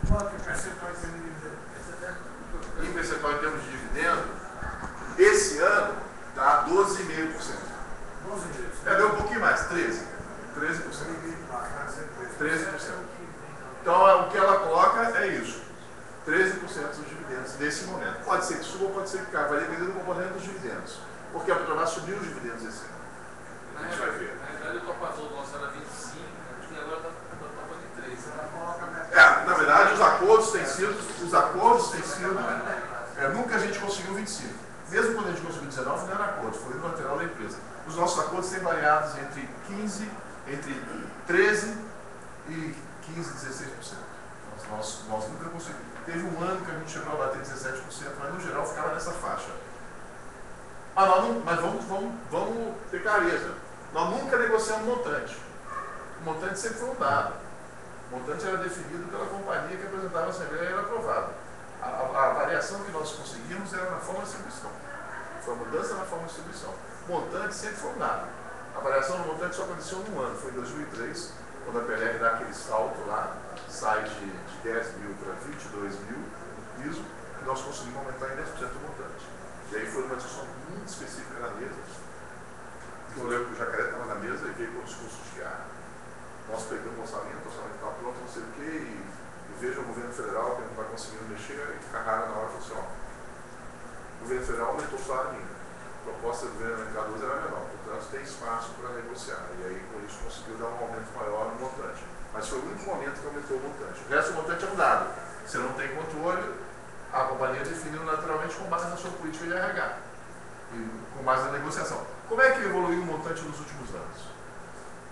Quanto percentual de dividendo? Em percentual em termos de dividendo, esse ano dá 12,5%. 12,5%. Deu um pouquinho mais, 13%. 13%. Então, o que ela coloca é isso. 13% dos dividendos nesse momento. Pode ser que suba ou pode ser que caia. Vai depender do comportamento dos dividendos. Porque a Petrobras subiu os dividendos esse ano. A gente vai ver. Na realidade, o topador nosso era 25, acho que agora está topando de 3. Na verdade, os acordos têm sido, nunca a gente conseguiu 25. Mesmo quando a gente conseguiu 19, não era acordo, foi no lateral da empresa. Os nossos acordos têm variados entre 13% e 15%, 16%. Nós nunca conseguimos. Teve um ano que a gente chegou a bater 17%, mas no geral ficava nessa faixa. Mas vamos ter clareza. Nós nunca negociamos montante. O montante sempre foi um dado. O montante era definido pela companhia que apresentava a Assembleia e era aprovado. A variação que nós conseguimos era na forma de distribuição. Foi a mudança na forma de distribuição. O montante sempre foi um dado. A variação do montante só aconteceu num ano, foi em 2003, quando a PLR dá aquele salto lá, sai de 10 mil para 22 mil no piso, e nós conseguimos aumentar em 10% o montante. E aí foi uma discussão muito específica na mesa. Eu lembro que o Jacaré estava na mesa e veio com o discurso de nós pegamos o orçamento está pronto, não sei o quê, e veja o governo federal que não está conseguindo mexer, e Carrara na hora falou assim, o governo federal aumentou o salário mínimo. A proposta do governo Cardoso era menor, portanto tem espaço para negociar, e aí com isso conseguiu dar um aumento maior no montante. Mas foi o único momento que aumentou o montante. O resto do montante é um dado. Você não tem controle, a companhia definiu naturalmente com base na sua política de RH, e com base na negociação. Como é que evoluiu o montante nos últimos anos?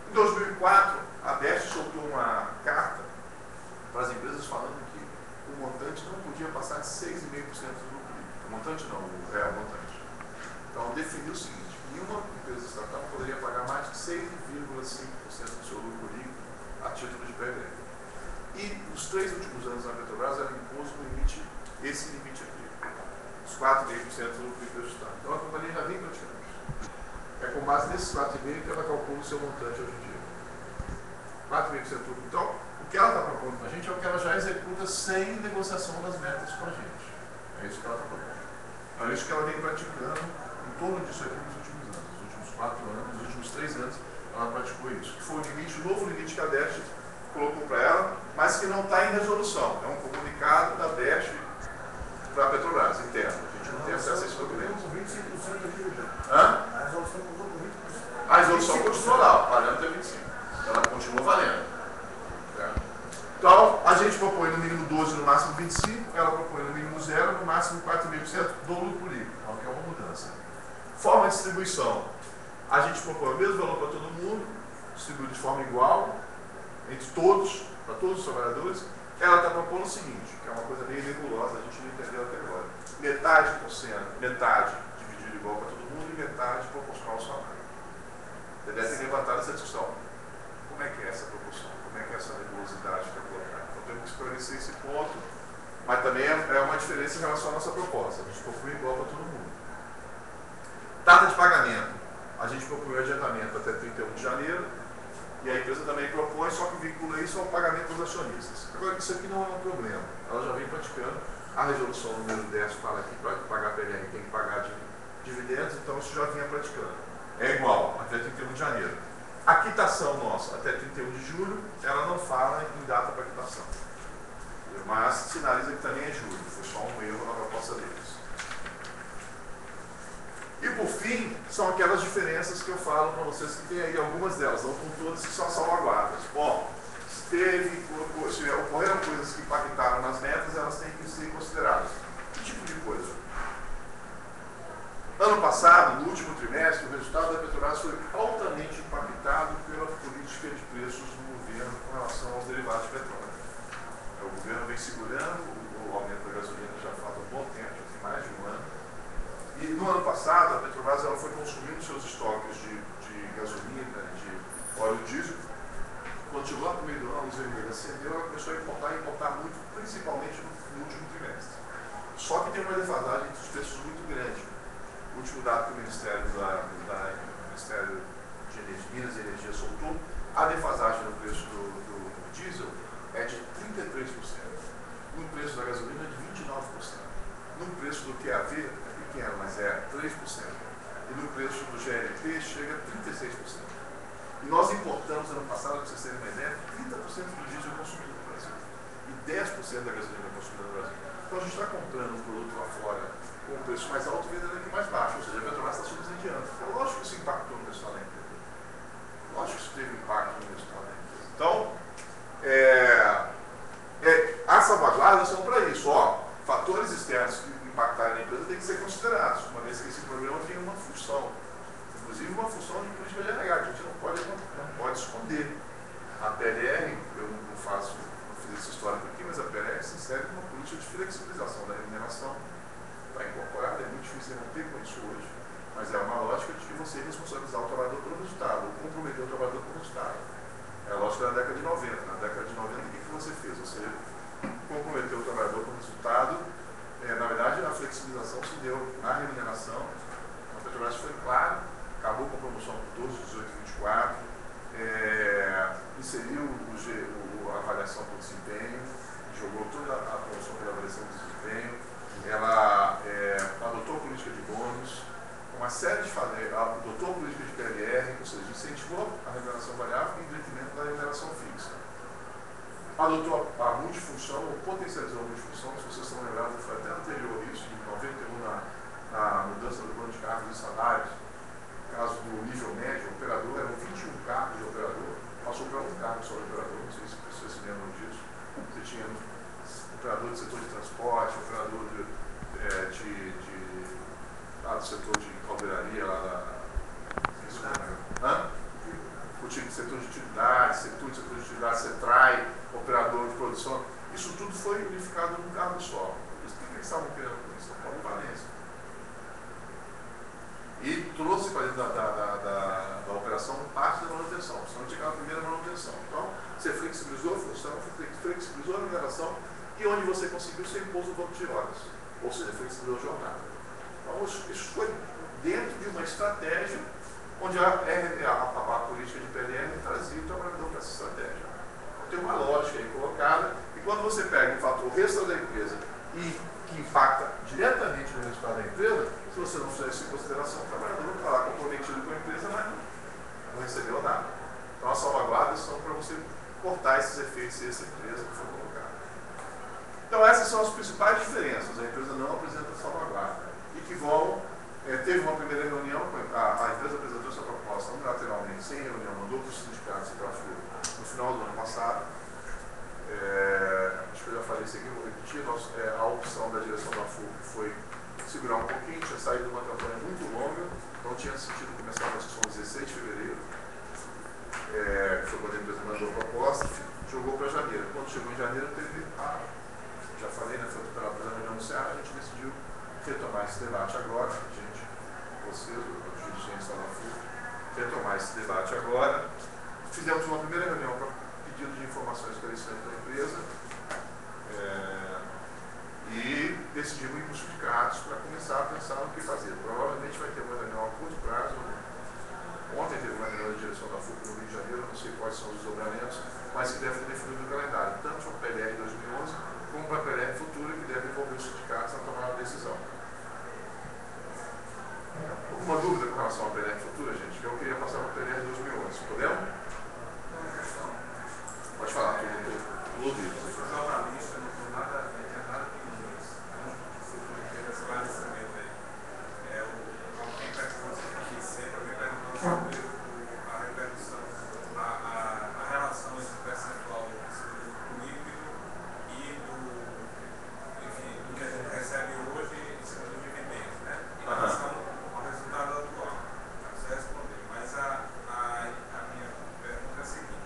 Em 2004, a BEST soltou uma carta para as empresas falando que o montante não podia passar de 6,5% do lucro líquido. O montante não, o real montante. Então, definiu o seguinte: nenhuma empresa estatal poderia pagar mais de 6,5% do seu lucro líquido a título de PLR. E nos 3 últimos anos na Petrobras era imposto um limite, esse limite aqui, os 4,5% do lucro líquido ajustado. Então, a companhia já vem praticando isso. É com base nesses 4,5% que ela calcula o seu montante hoje em dia. 4,5% do lucro. Então, o que ela está propondo para a gente é o que ela já executa sem negociação das metas com a gente. É isso que ela está propondo. É isso que ela vem praticando em torno disso aqui nos últimos anos. Nos últimos 4 anos, nos últimos 3 anos, ela praticou isso. Que foi o limite, o novo limite que a DEST colocou para ela, mas que não está em resolução. É um comunicado da DEST para a Petrobras, interno. A gente não tem acesso a esse documento. Com 25% aqui já. Hã? A resolução mudou com 20%. A resolução continua lá, o parâmetro é 25%. Ela continua valendo. Certo? Então, a gente propõe no mínimo 12%, no máximo 25%, ela propõe no mínimo 0%, no máximo 4,5% do lucro líquido, que é uma mudança. Forma de distribuição. A gente propõe o mesmo valor para todo mundo, distribuído de forma igual, entre todos, para todos os trabalhadores. Ela está propondo o seguinte, que é uma coisa meio nebulosa, a gente não entendeu até agora. Metade dividido igual para todo mundo e metade proporcional ao salário. Você deve ter levantado essa discussão. Como é que é essa proporção? Como é que é essa nebulosidade que é colocada? Então temos que esclarecer esse ponto, mas também é uma diferença em relação à nossa proposta. A gente propõe igual para todo mundo. Data de pagamento. A gente propõe o adiantamento até 31 de janeiro, e a empresa também propõe, só que vincula isso ao pagamento dos acionistas. Agora, isso aqui não é um problema. Ela já vem praticando. A resolução número 10 fala que para pagar PLR tem que pagar dividendos, então isso já vinha praticando. É igual, até 31 de janeiro. A quitação nossa, até 31 de julho, ela não fala em data para quitação. Mas sinaliza que também é julho. Foi só um erro na proposta deles. E por fim, são aquelas diferenças que eu falo para vocês, que tem aí algumas delas, não com todas que são salvaguardas. Bom, se ocorreram coisas que impactaram nas metas, elas têm que ser consideradas. Que tipo de coisa? Ano passado, no último trimestre, o resultado da Petrobras foi altamente impactado pela política de preços do governo com relação aos derivados de petróleo. O governo vem segurando o aumento da gasolina já faz um bom tempo, já tem mais de um ano. E no ano passado, a Petrobras ela foi consumindo seus estoques de gasolina, de óleo diesel. Quando chegou lá no meio do ano, a luz vermelha acendeu, ela começou a importar muito, principalmente no último trimestre. Só que tem uma defasagem entre os preços muito grande. O último dado que o Ministério de Minas e Energia soltou, a defasagem no preço do diesel é de 33%. No preço da gasolina é de 29%. No preço do QAV é pequeno, mas é 3%. E no preço do GLP chega a 36%. E nós importamos ano passado, para vocês terem uma ideia, 30% do diesel consumido no Brasil. E 10% da gasolina consumida no Brasil. Então a gente está comprando um produto lá fora com um preço mais alto e vendendo aqui mais baixo. Ou seja, a Petrobras está subsidiando. Então, lógico que isso impactou no resultado da empresa. Lógico que isso teve impacto no resultado da empresa. Então, as salvaguardas são para isso. Fatores externos que impactarem na empresa têm que ser considerados, uma vez que esse programa tem uma função, inclusive uma função de política de RH, que a gente não pode esconder. A PLR, eu não fiz essa história aqui, mas a PLR se insere numa política de flexibilização da remuneração. Está incorporada, é muito difícil romper com isso hoje, mas é uma lógica de você responsabilizar o trabalhador pelo resultado, ou comprometer o trabalhador pelo resultado. É a lógica da década de 90. Na década de 90, o que você fez? Você comprometeu o trabalhador pelo resultado. Na verdade, a flexibilização se deu na remuneração. A Petrobras foi claro, acabou com a promoção por 12, 18 e 24, inseriu a avaliação por desempenho, jogou toda a promoção pela avaliação do desempenho, ela adotou a política de bônus, uma série de fatores, adotou a política de PLR, ou seja, incentivou a remuneração variável em detrimento da remuneração fixa. Adotou a multifunção, ou potencializou a multifunção, se vocês estão lembrados, foi até anterior a isso, em 91, a mudança do plano de cargos e salários. No caso do nível médio, o operador eram 21 cargos de operador, passou para um cargo só de operador, não sei se vocês se lembram disso. Você tinha operador de setor de transporte, operador do setor de caldeiraria lá da... O setor de utilidade, setor de utilidade, CETRAI, operador de produção, isso tudo foi unificado num cargo só. Por isso que eles estavam querendo com isso, a polivalência. E trouxe para dentro da operação parte da manutenção, senão tinha aquela primeira manutenção. Então, você flexibilizou a função, flexibilizou a remuneração e onde você conseguiu, você impôs o banco de horas, ou seja, flexibilizou a jornada. Então, isso foi dentro de uma estratégia onde a política de PLR trazia o trabalhador para essa estratégia. Então, tem uma lógica aí colocada, e quando você pega um fator extra da empresa e que impacta diretamente no resultado da empresa, se você não fizer isso em consideração, o trabalhador está lá comprometido com a empresa, mas não recebeu nada. Então, as salvaguardas são para você cortar esses efeitos dessa empresa que foi colocada. Então, essas são as principais diferenças. A empresa não apresenta salvaguarda. E que vão... teve uma primeira reunião, a empresa apresentou sua proposta unilateralmente, sem reunião, mandou para os sindicatos e para a FUR no final do ano passado. Acho que eu já falei isso aqui, vou repetir. A opção da direção da FUR foi segurar um pouquinho, tinha saído de uma campanha muito longa, não tinha sentido começar a discussão 16 de fevereiro, foi quando a empresa mandou a proposta, jogou para janeiro. Quando chegou em janeiro, teve já falei, foi pela reunião no Ceará, a gente decidiu retomar esse debate agora, vocês, os dirigentes da FUR, retomar esse debate agora. Fizemos uma primeira reunião para pedido de informações esclarecimentos da empresa e decidimos ir para os sindicatos para começar a pensar no que fazer. Provavelmente vai ter uma reunião a curto prazo. Ontem teve uma reunião da direção da FUR no Rio de Janeiro, não sei quais são os desdobramentos, mas que deve ter definido o calendário, tanto para a PLR 2011 como para a PLR futura, que deve envolver os sindicatos na tomada de decisão. Alguma dúvida com relação à PLR futura, gente? Que eu queria passar para a PLR 2011. Podemos? Pode falar, tudo ouvido. Os jornalistas não tem nada a ver, nada com inglês. Você pode ter esclarecimento aí. Alguém perguntou aqui sempre, alguém perguntou sobre a repercussão, a relação entre o percentual do líquido e do que a gente recebe hoje em cima do dividendo, né? Em relação ao resultado atual. Você respondeu. Mas a minha pergunta é a seguinte: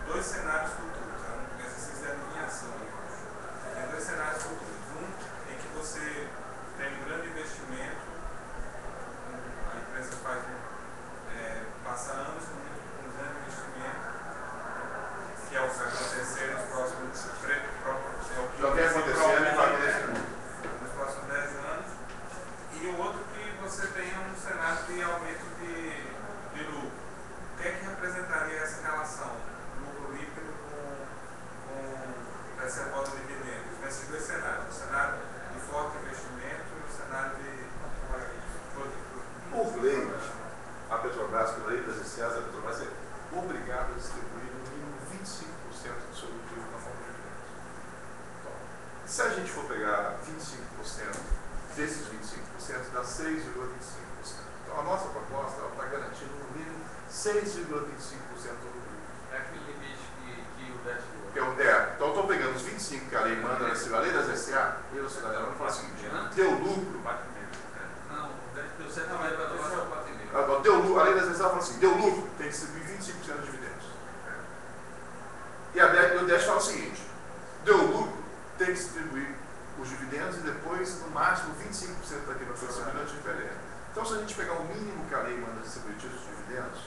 dois cenários futuros, um exercício de adivinhação. Tem dois cenários futuros. Um em que você tem um grande investimento, a empresa passa anos com um grande investimento, que é o que vai acontecer nos próximos Já vem acontecendo e vai acontecer nos próximos 10 anos. E o outro que você tem um cenário de aumento de lucro. O que é que representaria essa relação? Lucro líquido com reservatório de dividendos, nesses dois cenários, o cenário de forte investimento e o cenário de Por lei, a Petrobras, pela lei das SCAs, a Petrobras é obrigada a distribuir no mínimo 25% do seu lucro na forma de dividendos. Então, se a gente for pegar 25% desses 25%, dá 6,25%. Então, a nossa proposta está garantindo no mínimo 6,25% do lucro. É aquele limite que o déficit... Então, eu estou pegando os 25% que a lei manda, a lei das SCA, e o cidadão vai falar o seguinte: deu lucro. Não, o déficit deu 7 vai tomar só 4,5. Deu lucro, a lei das SCA fala assim: deu lucro, tem que distribuir 25% de dividendos. E o DES fala o seguinte: deu lucro, tem que distribuir os dividendos e depois, no máximo, 25% daquilo que foi distribuído antes de PLR. Então, se a gente pegar o mínimo que a lei manda distribuir de dividendos,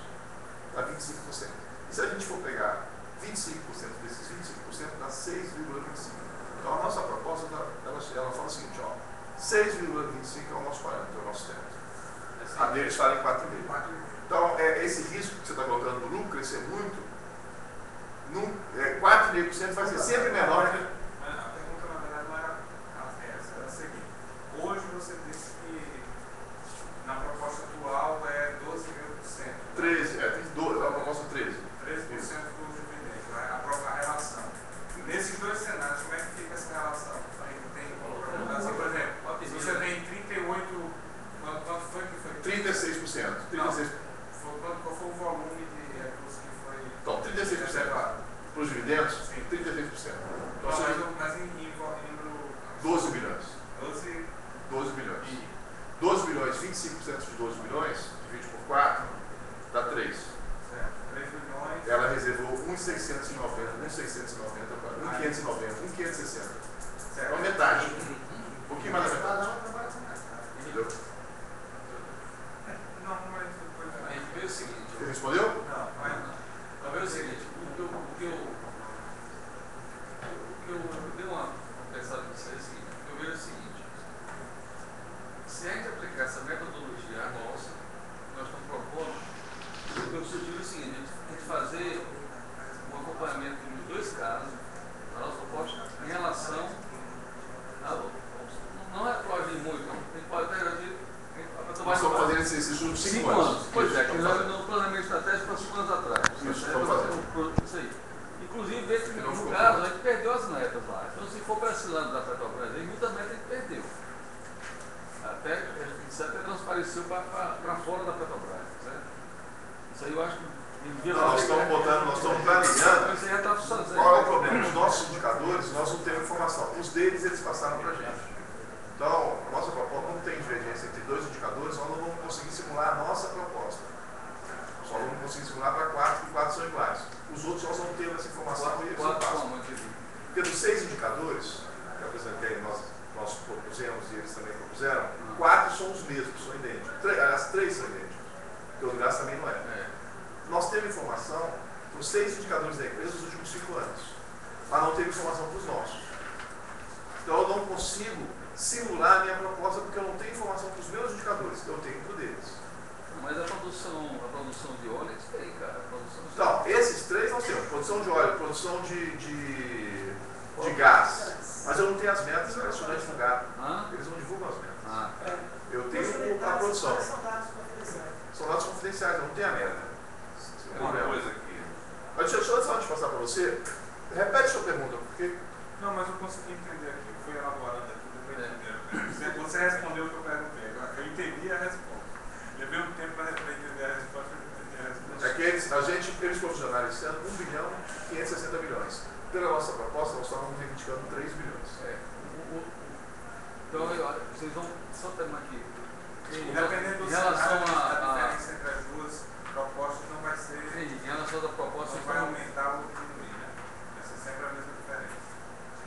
dá 25%. E se a gente for pegar 25% desses 25%, dá 6,25%. Então, a nossa proposta, ela fala o seguinte: 6,25% é o nosso parâmetro, é o nosso teto. A deles fala em 4,5%. Então, esse risco que você está colocando do lucro crescer muito, 4,5% vai ser sempre menor que... A pergunta, na verdade, não era essa, era a seguinte: hoje você disse que na proposta atual é 12,5%. 13, tem 12, a proposta 13%. 13% do dividendo, a relação. Nesses dois cenários, como é que fica essa relação? Por exemplo, se você tem 38 dividendos, Sim. 33%. Então, Não, seja, mas em número. 12 bilhões. 12 12 bilhões. e. 12 bilhões, 25% de 12 bilhões, divide por 4, dá 3. Certo. 3 bilhões. Ela reservou 1,690, 1,590, 1,560. É Certo. uma metade. Um pouquinho mais da metade. Entendeu? Não, mas depois. Aí veio o seguinte. Você respondeu? Não, mas. Vai ver o seguinte, o que eu dei uma pensada nisso aí é o seguinte, eu vejo o seguinte, se a gente aplicar essa metodologia à nossa, nós estamos propondo, eu sugiro o seguinte, a gente fazer um acompanhamento nos dois casos, a nossa proposta, em relação não é proagir muito, não. A gente pode até agir. Nós estamos fazendo esse exercício por 5 anos. Pois é, que nós no planejamento estratégico para 5 anos atrás. Isso, estamos fazendo. Isso aí. Inclusive, ver que no caso, a gente perdeu as metas lá. Então, se for para esse lado da Petrobras, muitas metas a gente perdeu. Até, isso até transpareceu para fora da Petrobras, certo? Isso aí eu acho que... Nós estamos botando, nós estamos planejando. Isso aí já está fazendo. Qual é o problema? Os nossos indicadores, nós não temos informação. Os deles, eles passaram para a gente. Então, a nossa proposta não tem divergência entre dois indicadores, nós não vamos conseguir simular a nossa proposta. Só vamos conseguir simular para 4, que 4 são iguais. Os outros nós não temos essa informação e eles não passam. Porque dos 6 indicadores, que eu apresentei, nós propusemos e eles também propuseram, 4 são os mesmos, são idênticos. Aliás, 3 são idênticos. Porque o gás também não é. Nós temos informação dos 6 indicadores da empresa dos últimos 5 anos, mas não temos informação para os nossos. Então eu não consigo simular a minha proposta porque eu não tenho informação para os meus indicadores, eu tenho para o deles. Mas a produção de óleo eles têm, cara. Então, esses 3 nós temos, produção de óleo, produção de gás. Mas eu não tenho as metas, cara, isso não é divulgado. Eles não divulgam as metas. Eu tenho a produção. São dados confidenciais, eu não tenho a meta. Uma coisa aqui. Mas deixa eu só passar para você. Repete sua pergunta, porque... Não, mas eu consegui entender aqui. Eu fui elaborando aqui, depois entender. Você respondeu o que eu perguntei. Eu entendi a resposta. Levei um tempo para entender a resposta, eu entendi a resposta. É que eles profissionais esse ano 1 bilhão e 560 bilhões. Pela nossa proposta, nós estávamos reivindicando 3 bilhões. Então, vocês vão só terminar aqui. Independente do cenário, a diferença entre as duas propostas não vai ser. Em relação da proposta, não vai aumentar ou diminuir, né? Vai ser sempre a mesma diferença.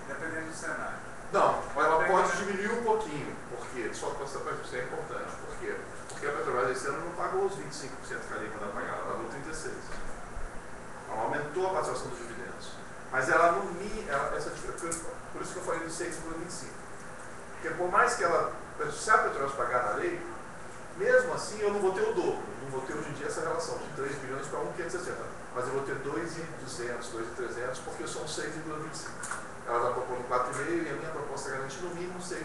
Independente do cenário. Não, ela pode diminuir um pouquinho, porque, só para isso é importante, por quê? Porque a Petrobras esse ano não pagou os 25% que a lei manda pagar, ela pagou 36%. Ela aumentou a participação dos dividendos. Mas ela não por isso que eu falei de 6,25%. Porque por mais que ela, se a Petrobras pagar na lei, mesmo assim eu não vou ter o dobro, não vou ter hoje em dia essa relação de 3 bilhões para 1,560, mas eu vou ter 2,200, 2,300, porque são 6,25. Ela está propondo 4,5 e a minha proposta garante no mínimo 6,25.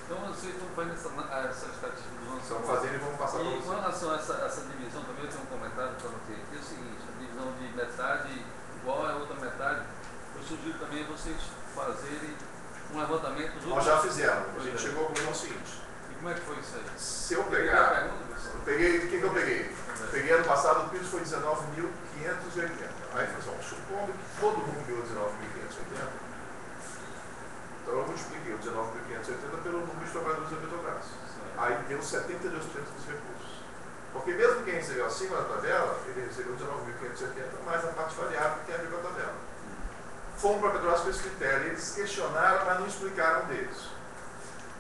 Então vocês estão fazendo essa estatística do ano. Estamos fazendo e vamos passar para vocês. você. Com relação a essa divisão, também eu tenho um comentário para você, que é o seguinte, a divisão de metade igual a outra metade, eu sugiro também vocês fazerem um levantamento dos Nós já fizemos, a gente chegou ao conclusão seguinte. E como é que foi isso aí? Se eu pegar, o que eu peguei? Peguei ano passado, o PIB foi 19.580. Aí foi supondo que todo mundo ganhou 19.580. Então eu multipliquei o 19.580 pelo número de trabalhadores da Petrobras. Aí deu 72% dos recursos. Porque mesmo quem recebeu acima da tabela, ele recebeu 19.580 mais a parte variável que tem a ver com a tabela. Fomos para a Petrobras com esse critério. Eles questionaram, mas não explicaram deles.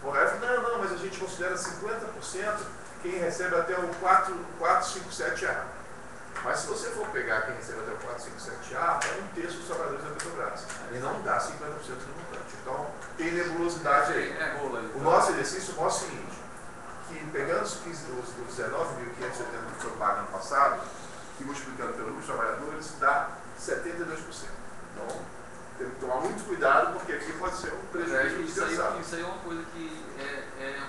O resto, não, mas a gente considera 50% quem recebe até o 457A. Mas se você for pegar quem recebe até o 457A, é 1/3 dos trabalhadores da Petrobras. E não dá 50% do montante. Então, tem nebulosidade aí. O nosso exercício mostra o seguinte, que pegando os 19.570 que foi pago ano passado, e multiplicando pelo número de trabalhadores, dá 72%. Então, tem que tomar muito cuidado, porque aqui pode ser um prejuízo desgraçado. Isso aí é uma coisa que é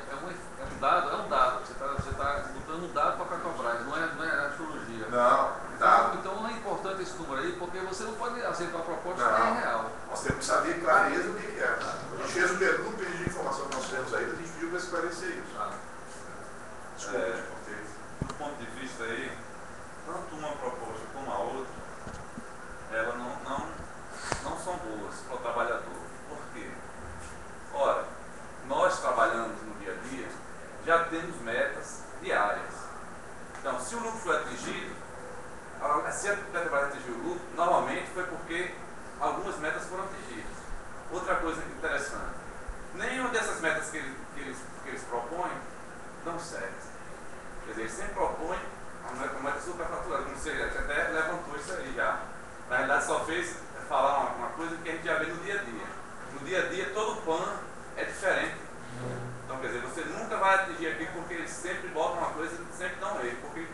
um dado. Você está botando um dado para a Petrobras, não é astrologia. Não, dado. Então é importante esse número aí, porque você não pode aceitar a proposta que não é real. Nós temos que saber clareza do que é. A gente fez um pedido de informação que nós temos aí, a gente pediu para esclarecer isso. Do ponto de vista aí, tanto uma proposta como a outra, se a Petrobras atingiu o lucro, normalmente foi porque algumas metas foram atingidas. Outra coisa interessante, nenhuma dessas metas que eles propõem dão certo. Quer dizer, eles sempre propõem uma meta superfaturada, como você até levantou isso aí já. Na realidade, só fez falar uma coisa que a gente já vê no dia a dia. No dia a dia, todo PAN é diferente. Então, quer dizer, você nunca vai atingir aqui porque eles sempre botam uma coisa e sempre dão um erro. Porque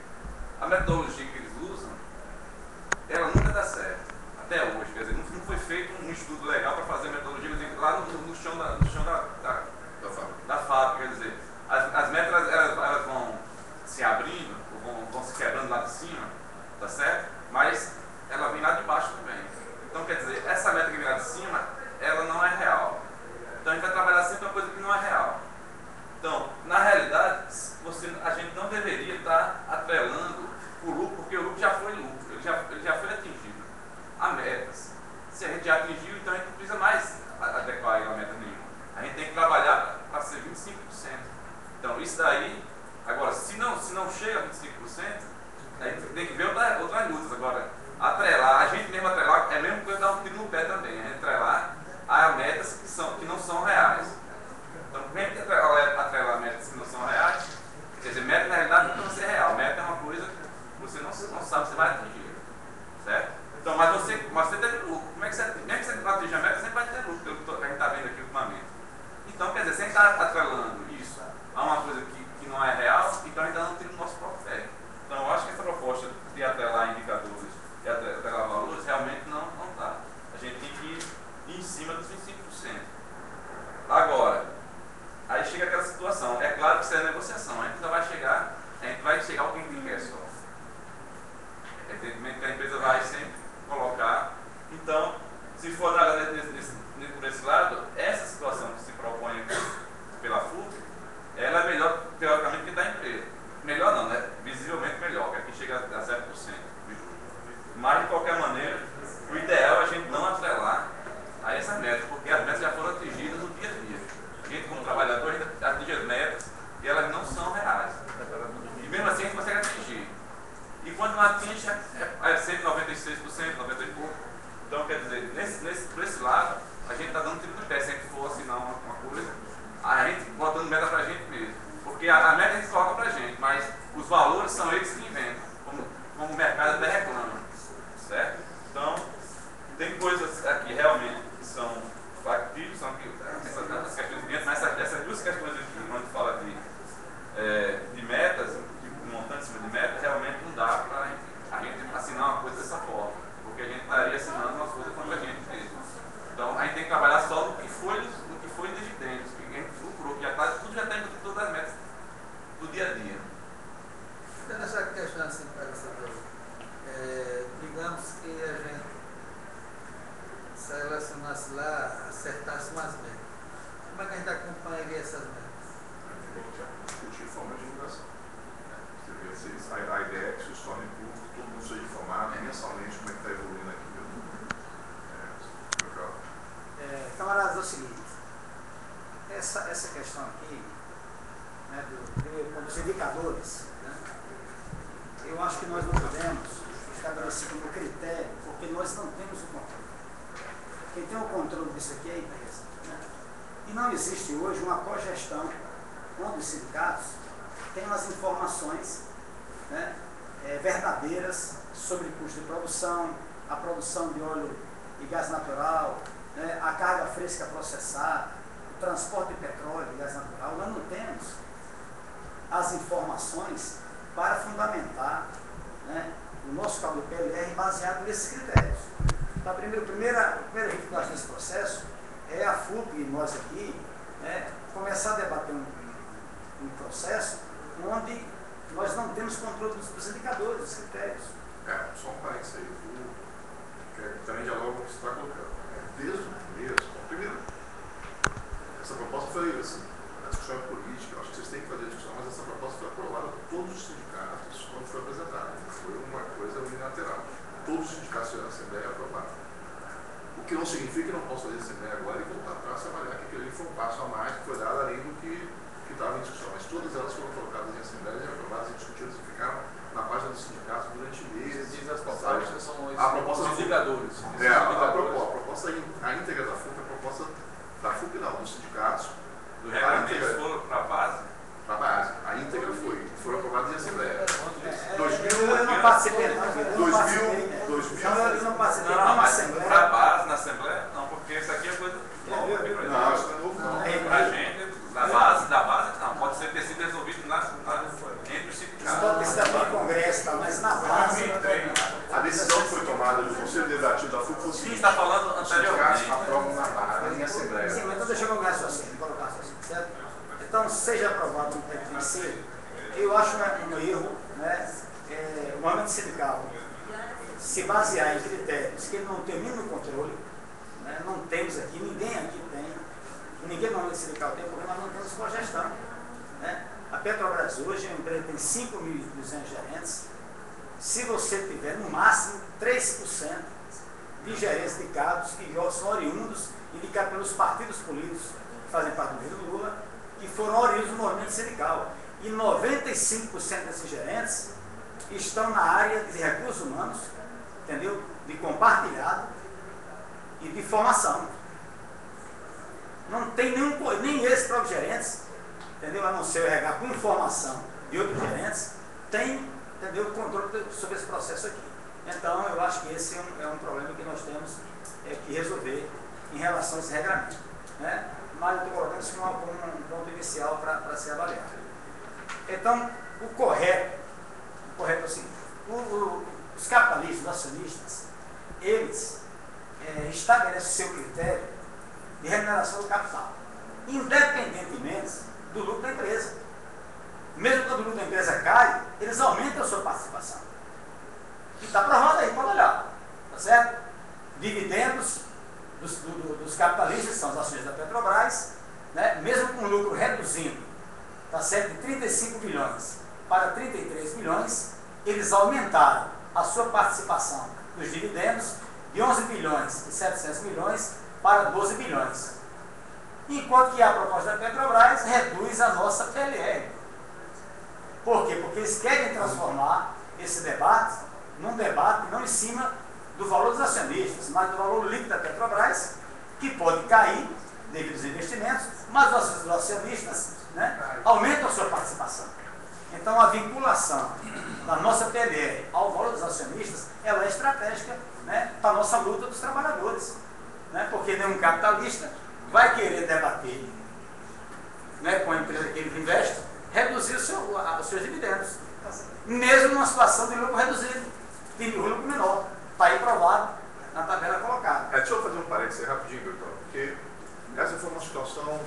a metodologia que eles usam, ela nunca dá certo. Até hoje. Quer dizer, não foi feito um estudo legal para fazer a metodologia lá no chão da fábrica. Quer dizer, as metas elas vão se abrindo, vão se quebrando lá de cima, tá certo? Mas ela vem lá de baixo também. Então, quer dizer, essa meta que vem lá de cima, ela não é real. Então, a gente vai trabalhar sempre uma coisa que não é real. Então, na realidade, a gente não deveria estar atrelando o lucro, porque o lucro já foi lucro, ele já foi atingido. A metas. Se a gente já atingiu, então a gente não precisa mais adequar a meta nenhuma. A gente tem que trabalhar para ser 25%. Então, isso daí, agora, se não chega a 25%, a gente tem que ver outras lutas. Agora, atrelar, a gente mesmo atrelar, é mesmo coisa dar um tiro no pé também. A gente atrelar a metas que não são reais. Então, como é que atrelar metas que não são reais? Quer dizer, meta na realidade não precisa ser real. Meta é uma coisa que você não sabe se vai atingir. Certo? Então, mas você teve lucro. Como é que você não atingir a meta, sempre vai ter lucro, pelo que a gente está vendo aqui ultimamente. Então, quer dizer, sem estar atrelando isso a uma coisa que não é real, então a gente está dando tiro no nosso próprio pé. Então, eu acho que essa proposta de atrelar indicadores e atrelar valores realmente não dá. A gente tem que ir em cima dos 25%. Agora, aí chega aquela situação. É claro que isso é negociação. A gente vai chegar ao que a gente quer só. Evidentemente que a empresa vai sempre colocar. Então, se for por esse lado, essa situação que se propõe pela FUP, ela é melhor teoricamente que da empresa. Melhor não, né? Visivelmente melhor, que aqui chega a 7%. Mas, de qualquer maneira, o ideal é a gente não atrelar a essas metas, porque as metas já foram atingidas no dia a dia. A gente, como trabalhador, a gente atinge as metas e elas não são reais. E mesmo assim a gente consegue atingir. E quando não atinge, é sempre 96%, 90% e pouco. Então, quer dizer, por esse lado, a gente está dando tiro no pé. Se a gente for assinar uma coisa, a gente botando meta para a gente mesmo. Porque a meta a gente coloca para a gente, mas os valores são eles que inventam, como o mercado até reclama. Certo? Então, tem coisas aqui realmente que são factíveis, são essas questões de dentro, mas essas duas questões aqui, quando a gente fala de metas, de montante em cima de metas, realmente não dá para a gente assinar uma coisa dessa forma, porque a gente estaria assinando uma coisa contra a gente mesmo. Então, a gente tem que trabalhar só no que foi em dividendos, que a gente lucrou, que tudo já está em todas as metas do dia a dia. Então, essa questão assim, digamos que a gente selecionasse lá, acertasse umas metas. Como é que a gente acompanharia essas metas? Discutir forma de divulgação. A ideia é que se torne público, todo mundo seja informado mensalmente como é que está evoluindo aqui. Camaradas, é o seguinte, essa questão aqui, né, dos indicadores, né, eu acho que nós não podemos estabelecer como critério, porque nós não temos o controle. Quem tem o controle disso aqui é a empresa. Né? E não existe hoje uma cogestão onde os sindicatos têm as informações, né, verdadeiras sobre custo de produção, a produção de óleo e gás natural, né, a carga fresca processada, o transporte de petróleo e gás natural. Nós não temos as informações para fundamentar, né, o nosso cálculo de PLR baseado nesses critérios. Então, a primeira dificuldade nesse processo é a FUP e nós aqui, né, começar a debater um processo onde nós não temos controle dos indicadores, dos critérios. Só um parênteses aí, que também dialoga com o que você está colocando. Desde o começo, primeiro, essa proposta foi assim, a discussão é política, eu acho que vocês têm que fazer a discussão, mas essa proposta foi aprovada por todos os sindicatos quando foi apresentada. Foi uma coisa unilateral. Todos os sindicatos da Assembleia aprovaram. O que não significa que não posso fazer a Assembleia agora e voltar atrás e trabalhar, que aquele foi um passo a mais que foi dado além do que estava em discussão. Mas todas elas foram colocadas em Assembleia e aprovadas e discutidas e ficaram na página do sindicato durante meses. Diz as propostas são A proposta os indicadores. a proposta, a íntegra da FUP, a proposta da FUP não, dos sindicatos. Do regulamento foram para a base? Para a base. A íntegra foi aprovada em Assembleia. Eu não participei, não. Eu não participei Não, na mas Assembleia. para a base, na Assembleia, não, porque isso aqui é coisa nova aqui pra gente. Não, isso não é novo, não. Pra gente, da base, não, pode ser ter sido resolvido entre os sindicatos. Isso também em Congresso, tá? Mas na base. A decisão que foi tomada do Conselho Deliberativo da FUP foi o Sim, seguinte: está falando os sindicatos anteriormente. aprovam na base, em Assembleia. Sim, mas então deixa eu colocar raciocínio, certo? Então, seja aprovado um técnico financeiro, eu acho um erro, né? O movimento sindical se basear em critérios que ele não tem o mínimo controle, né? Não temos aqui, ninguém aqui tem, ninguém no movimento sindical tem, porque nós não temos cogestão, né? A Petrobras hoje, a empresa tem 5.200 gerentes. Se você tiver no máximo 3% de gerentes de cargos que são oriundos, indicados pelos partidos políticos que fazem parte do governo Lula, que foram oriundos do movimento sindical. E 95% desses gerentes estão na área de recursos humanos, entendeu? De compartilhado e de formação. Não tem nem esses próprios gerentes, entendeu? A não ser o RH com informação de outros gerentes, tem, entendeu, controle sobre esse processo aqui. Então, eu acho que esse é um problema que nós temos que resolver em relação a esse regramento, né? Mas eu estou colocando isso como um ponto inicial para ser avaliado. Então, o correto é o seguinte: os capitalistas, os acionistas, eles estabelecem o seu critério de remuneração do capital, independentemente do lucro da empresa. Mesmo quando o lucro da empresa cai, eles aumentam a sua participação. E está provado aí, pode olhar. Tá certo? Dividendos dos capitalistas, são as ações da Petrobras, né? Mesmo com o lucro reduzindo, tá certo? De 35 bilhões para 33 bilhões, eles aumentaram a sua participação nos dividendos de 11 bilhões e 700 milhões para 12 bilhões. Enquanto que a proposta da Petrobras reduz a nossa PLR. Por quê? Porque eles querem transformar esse debate num debate não em cima do valor dos acionistas, mas do valor líquido da Petrobras, que pode cair devido aos investimentos, mas os acionistas, né, aumentam a sua participação. Então, a vinculação da nossa PLR ao valor dos acionistas, ela é estratégica, né, para a nossa luta dos trabalhadores, né, porque nenhum capitalista vai querer debater, né, com a empresa que ele investe, reduzir os seus dividendos, mesmo numa situação de lucro reduzido, de lucro menor. Está aí provado na tabela colocada. Deixa eu fazer um parênteses rapidinho, Bertão, porque essa foi uma situação,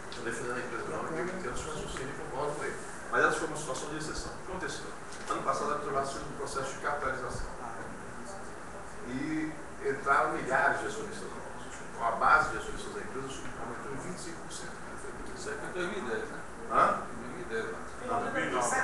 estou defendendo a empresa não, eu entendo o seu raciocínio e concordo com ele, mas essa foi uma situação de exceção. O que aconteceu? Ano passado a Petrobras fez um processo de capitalização e entraram milhares de acionistas novos. Então, a base de acionistas da empresa aumentou em 25%. Isso aí foi em 2010, né? Hã? Em 2010, né? Não, 2009.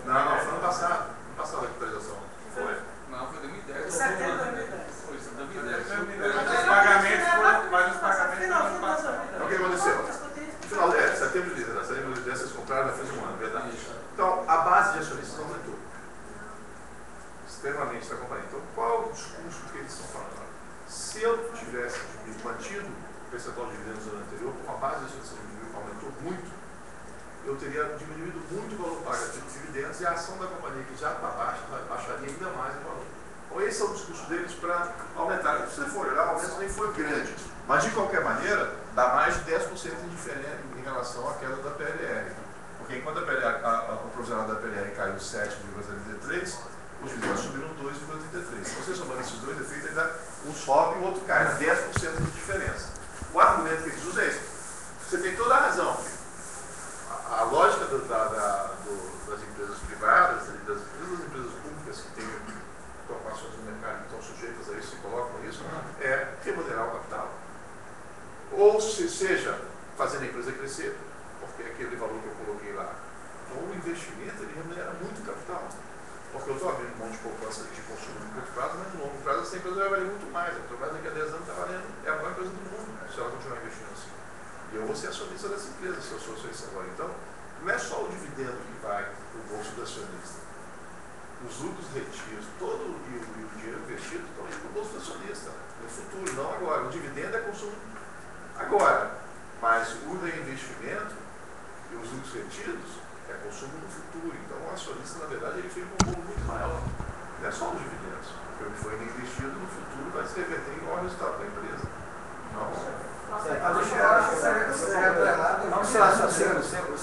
Não, foi ano passado. Ano passado a capitalização. Foi? Não, foi 2010. Setembro de 2010. Foi isso, 2010. Os pagamentos foram, mas os pagamentos foram passados. Então o que aconteceu? No final de setembro de 2010, vocês compraram, já fez um ano, verdade? Então, a base de acionistas aumentou extremamente da companhia. Então, qual é o discurso que eles estão falando? Se eu tivesse mantido o percentual de dividendos do ano anterior, com a base de acionistas aumentou muito, eu teria diminuído muito o valor pago de dividendos e a ação da companhia, que já está baixa, baixaria ainda mais o valor. Então, esse é o discurso deles para aumentar. Se você for olhar, o aumento nem foi grande. Mas, de qualquer maneira, dá mais de 10% de diferença em relação à queda da PLR. Porque enquanto o provisional da PLR caiu 7,33%, os dividendos subiram 2,33%. Se você somar esses dois efeitos, ainda um sobe e o outro cai. 10% de diferença. O argumento que eles usam é esse. Você tem toda a razão. A lógica das empresas privadas, das empresas públicas que têm ações no mercado que estão sujeitas a isso e colocam isso, é remunerar o capital. Ou seja, fazendo a empresa crescer, porque é aquele valor que eu coloquei lá. Então, o investimento ele remunera muito capital. Porque eu estou abrindo um monte de poupança de consumo no curto prazo, mas no longo prazo essa empresa vai valer muito mais. A Petrobras daqui a 10 anos está valendo, é a maior empresa do mundo, se ela continuar investindo assim. E eu vou ser acionista dessa empresa, se eu sou acionista agora. Então, não é só o dividendo que vai para o bolso do acionista. os lucros retidos, todo o dinheiro investido estão indo para o bolso do acionista, no futuro, não agora. O dividendo é consumo agora, mas o reinvestimento e os lucros retidos é consumo no futuro. Então o acionista, na verdade, ele fica com um bolo muito maior. Não é só os dividendos. O que foi reinvestido no futuro vai se reverter em maior resultado da empresa. Então, o seu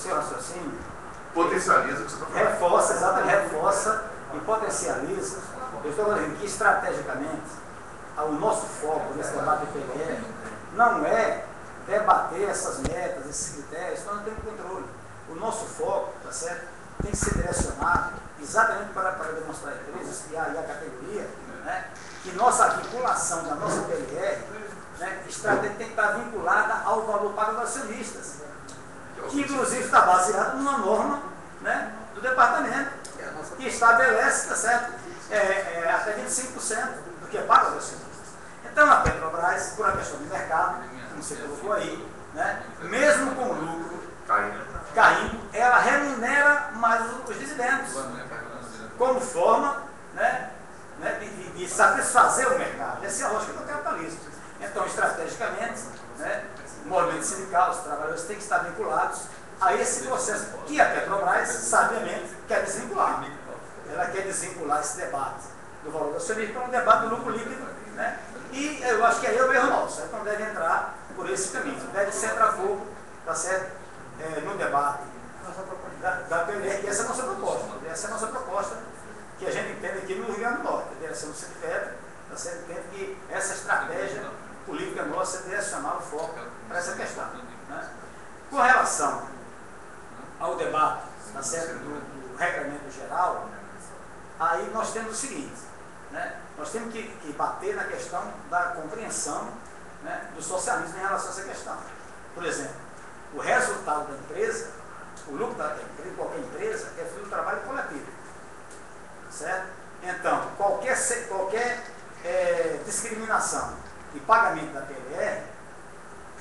raciocínio Potencializa o que você está falando. reforça, exatamente, reforça e potencializa. Eu estou dizendo que estrategicamente o nosso foco nesse debate do PLR não é debater essas metas, esses critérios, nós não temos controle. O nosso foco, tá certo, tem que ser direcionado exatamente para demonstrar a empresas e a categoria, né, que nossa articulação da nossa PLR, né, estratégia tem que estar vinculada ao valor pago dos acionistas, que inclusive está baseado numa norma, né, do departamento, que estabelece, tá certo, até 25% do que é pago aos acionistas. Então a Petrobras, por uma questão de mercado, como você colocou aí, né, mesmo com o lucro caindo, ela remunera mais os dividendos, como forma, né, de satisfazer o mercado. Essa é a lógica do capitalismo. Então, estrategicamente, né, o movimento sindical, os trabalhadores têm que estar vinculados a esse processo que a Petrobras, sabiamente, quer desvincular. Ela quer desvincular esse debate do valor do acionista para um debate do lucro líquido, né? E eu acho que aí é o erro nosso. Então deve entrar por esse caminho. Deve ser entrar fogo, tá certo? No debate da PLR, e essa é a nossa proposta. Essa é a nossa proposta que a gente entende aqui no Rio Grande do Norte. A direção do Sindicato, tá certo? Entende que essa estratégia política nossa é direcionar o foco para essa questão, né? Com relação ao debate, tá certo, do regramento geral, aí nós temos o seguinte, né? Nós temos que bater na questão da compreensão, né, do socialismo em relação a essa questão. Por exemplo, o resultado da empresa, o lucro da empresa, qualquer empresa, é fruto do trabalho coletivo, certo? Então, qualquer discriminação e pagamento da PLR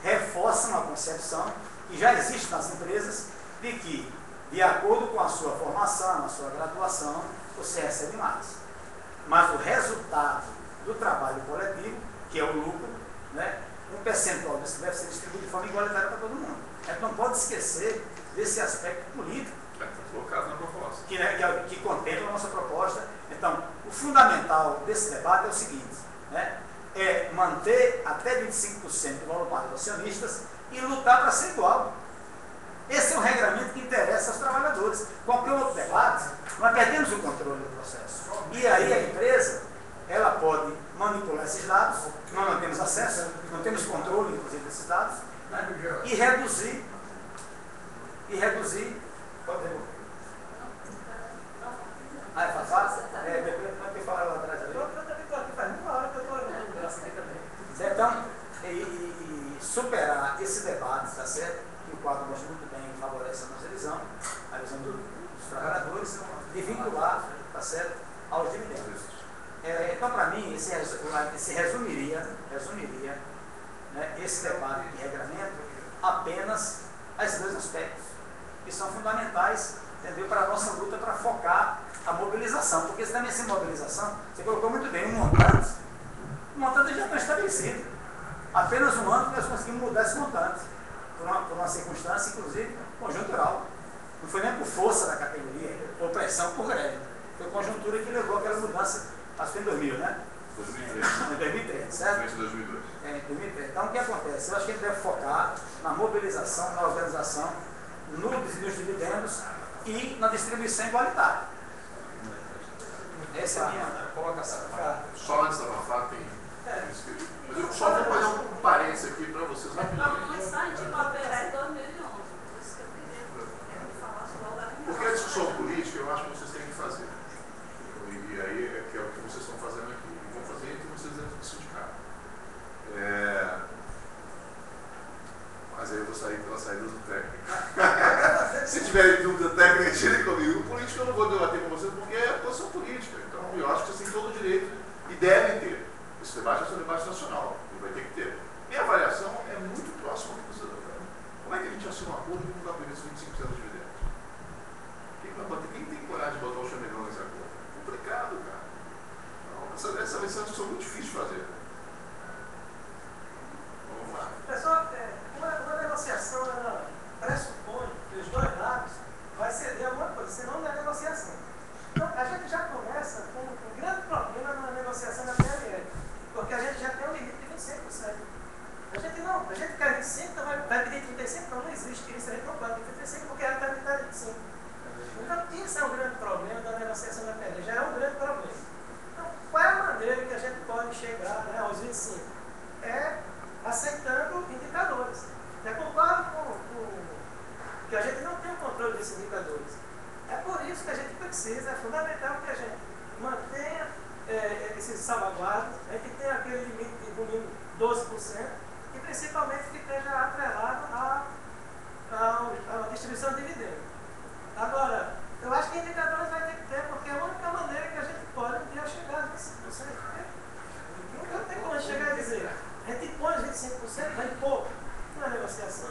reforça uma concepção que já existe nas empresas de que, de acordo com a sua formação, a sua graduação, você recebe mais. Mas o resultado do trabalho coletivo, que é o lucro, né, um percentual disso deve ser distribuído de forma igualitária para todo mundo. A gente não pode esquecer desse aspecto político Colocado na proposta. que contempla a nossa proposta. Então, o fundamental desse debate é o seguinte, né, é manter até 25% do valor pago aos acionistas e lutar para ser igual. Esse é o regramento que interessa aos trabalhadores. Qualquer outro debate, nós perdemos o controle do processo. E aí a empresa, ela pode manipular esses dados, nós não temos acesso, não temos controle, inclusive, desses dados, né, e reduzir, pode devolver. Ah, é fácil? Depois pode ter falado lá atrás ali. Então, e superar esse debate, tá certo? Que o quadro mostra muito bem, favorece a nossa visão, a visão dos trabalhadores, de vincular, tá certo, aos dividendos. Então, para mim, esse resumiria, né, esse debate de regramento apenas a esses dois aspectos, que são fundamentais, entendeu, para a nossa luta, para focar a mobilização, porque se também sem mobilização, você colocou muito bem, o montante já está estabelecido. Apenas um ano que nós conseguimos mudar esse montante, por uma circunstância, inclusive, conjuntural. Não foi nem por força da categoria, ou pressão por greve. Foi conjuntura que levou aquela mudança, acho que em 2000, né? 2003. Em 2003, certo? Em 2002. Em 2003. Então, o que acontece? Eu acho que a gente deve focar na mobilização, na organização, nos dividendos e na distribuição igualitária. Essa é a minha colocação. Só antes da Fafá tem. Mas eu só vou fazer um parênteses aqui para vocês rapidinho. Mas sai de uma PLR 2011. Por isso que eu queria falar logo da minha. Porque a discussão política eu acho que vocês têm que fazer. E aí é que é o que vocês estão fazendo aqui. E vão fazer entre vocês dentro do sindicato. Mas aí eu vou sair pela saída do técnico. Se tiverem dúvida técnica, tirem comigo. O político eu não vou debater com vocês porque é posição política. Então eu acho que vocês têm todo o direito e devem ter. Esse debate é um debate nacional. E vai ter que ter. Minha avaliação é muito próxima do que vocês estão falando. Como é que a gente assina um acordo e não dá para esses 25% de dividendos? Quem vai bater? Quem tem coragem de botar o chamelão nesse acordo? Não é uma discussão muito difícil de fazer. Vamos lá. Pessoal, uma negociação ela pressupõe que os dois lados vai ceder alguma coisa, senão não é negociação. Então, a gente já começa com um grande problema na negociação da PLL, porque a gente já tem um limite de 25%. A gente quer 25%, então vai pedir 35%, não existe isso, a gente não pode pedir 35% porque ela está metade de 25%. Então, isso é um grande problema da negociação da PLL, já é um grande problema. Então, qual é a maneira que a gente pode chegar, né, aos 25%? É aceitando indicadores. Eu concordo com que a gente não tem o controle desses indicadores. É por isso que a gente precisa, é fundamental que a gente mantenha esses salvaguardas, a gente tenha aquele limite de no mínimo 12%, e principalmente que esteja atrelado à distribuição de dividendos. Agora, eu acho que indicadores vai ter que ter, porque é a única maneira que a gente pode um dia chegar nisso. Não tem como chegar a dizer, a gente impõe 25%, vai impor na negociação.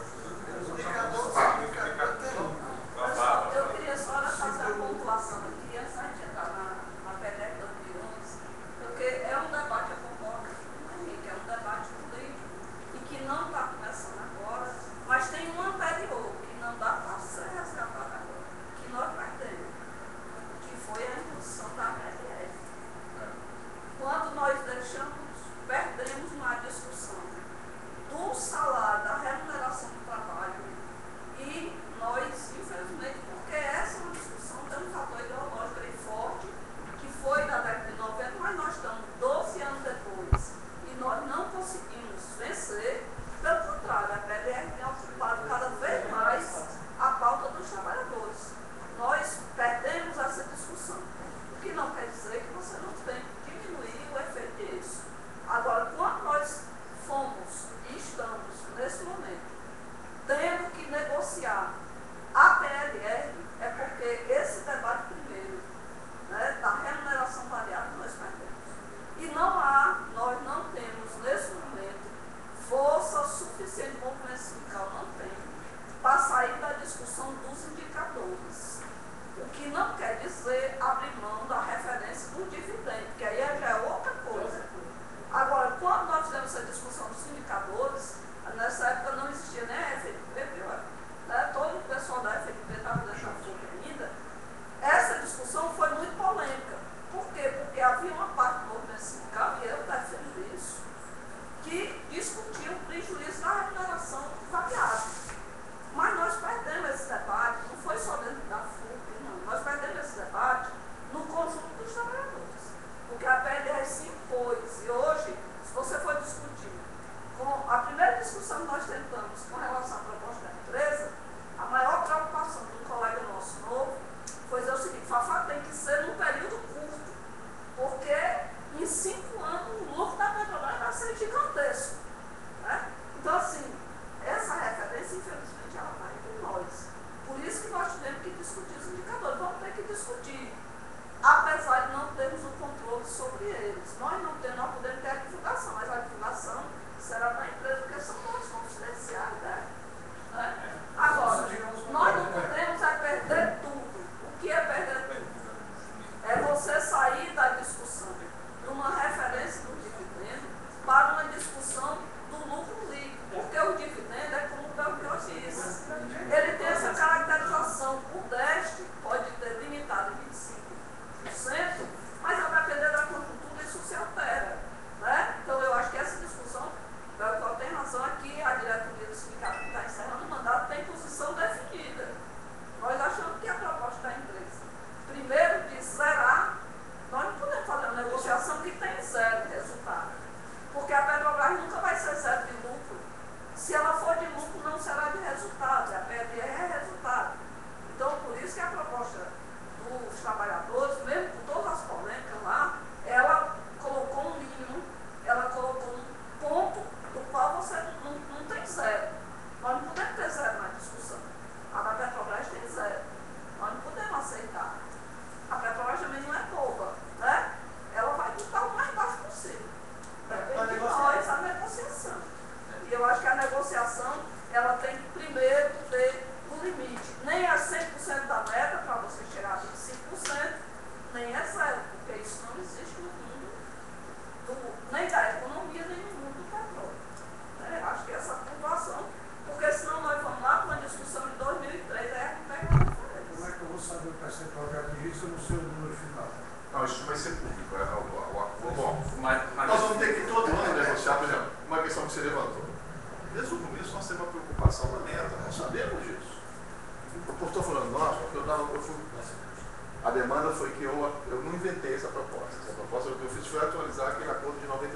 Eu queria só fazer uma pontuação aqui, antes de entrar na PDR 2011, porque é um debate, eu concordo com o Henrique, é um debate político e que não está começando agora, mas tem um anterior que não dá para ser resgatado agora, que nós perdemos, que foi a imposição da PDR. Quando nós perdemos na discussão do salário, da remuneração do trabalho, e nós, infelizmente, porque essa é uma discussão, tem um fator ideológico aí forte, que foi da década de 90, mas nós estamos 12 anos depois, e nós não conseguimos vencer. Pelo contrário, a PDR tem ocupado cada vez mais a pauta dos trabalhadores. Nós perdemos essa discussão, o que não quer dizer que você não tem que diminuir o efeito disso. Agora, quando nós fomos e estamos, nesse momento, tendo que negociar a PLR, é porque esse debate primeiro, né, da remuneração variável, nós perdemos. E nós não temos, nesse momento, força suficiente, o movimento sindical não tem, para sair da discussão dos indicadores. O que não quer dizer abrir mão da referência do dividendo, que aí já é outra coisa. Agora, quando nós fizemos essa discussão dos indicadores, nessa época não existia nem a FNP, né? Todo o pessoal da FNP estava deixando fogo ainda. Essa discussão foi muito polêmica. Por quê? Porque havia uma parte do movimento sindical, e eu defendo isso, que discutia o prejuízo da remuneração variável. Mas nós perdemos esse debate, não foi só dentro da FUP, não. Nós perdemos esse debate no conjunto dos trabalhadores. Porque a PLR se impôs, e hoje, se você for discutir, com a primeira discussão que nós tentamos com relação à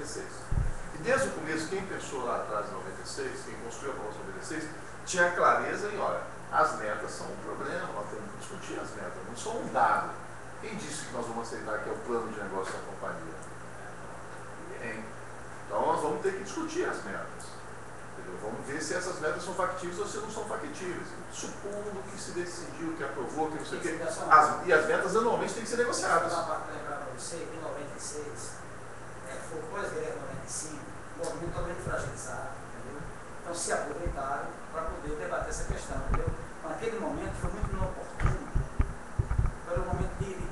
96. E desde o começo, quem pensou lá atrás em 96, quem construiu a proposta em 96, tinha clareza em, olha, as metas são um problema, nós temos que discutir as metas, não são um dado. Quem disse que nós vamos aceitar que é o plano de negócio da companhia? Ninguém. Então nós vamos ter que discutir as metas. Entendeu? Vamos ver se essas metas são factíveis ou se não são factíveis. Supondo que se decidiu, que aprovou, que não sei o quê. E as metas anualmente têm que ser negociadas. Eu vou lembrar para você que em 96, foi pós-guerra 95, o movimento totalmente fragilizado, entendeu? Então se aproveitaram para poder debater essa questão, entendeu? Naquele momento foi muito inoportuno, pelo momento de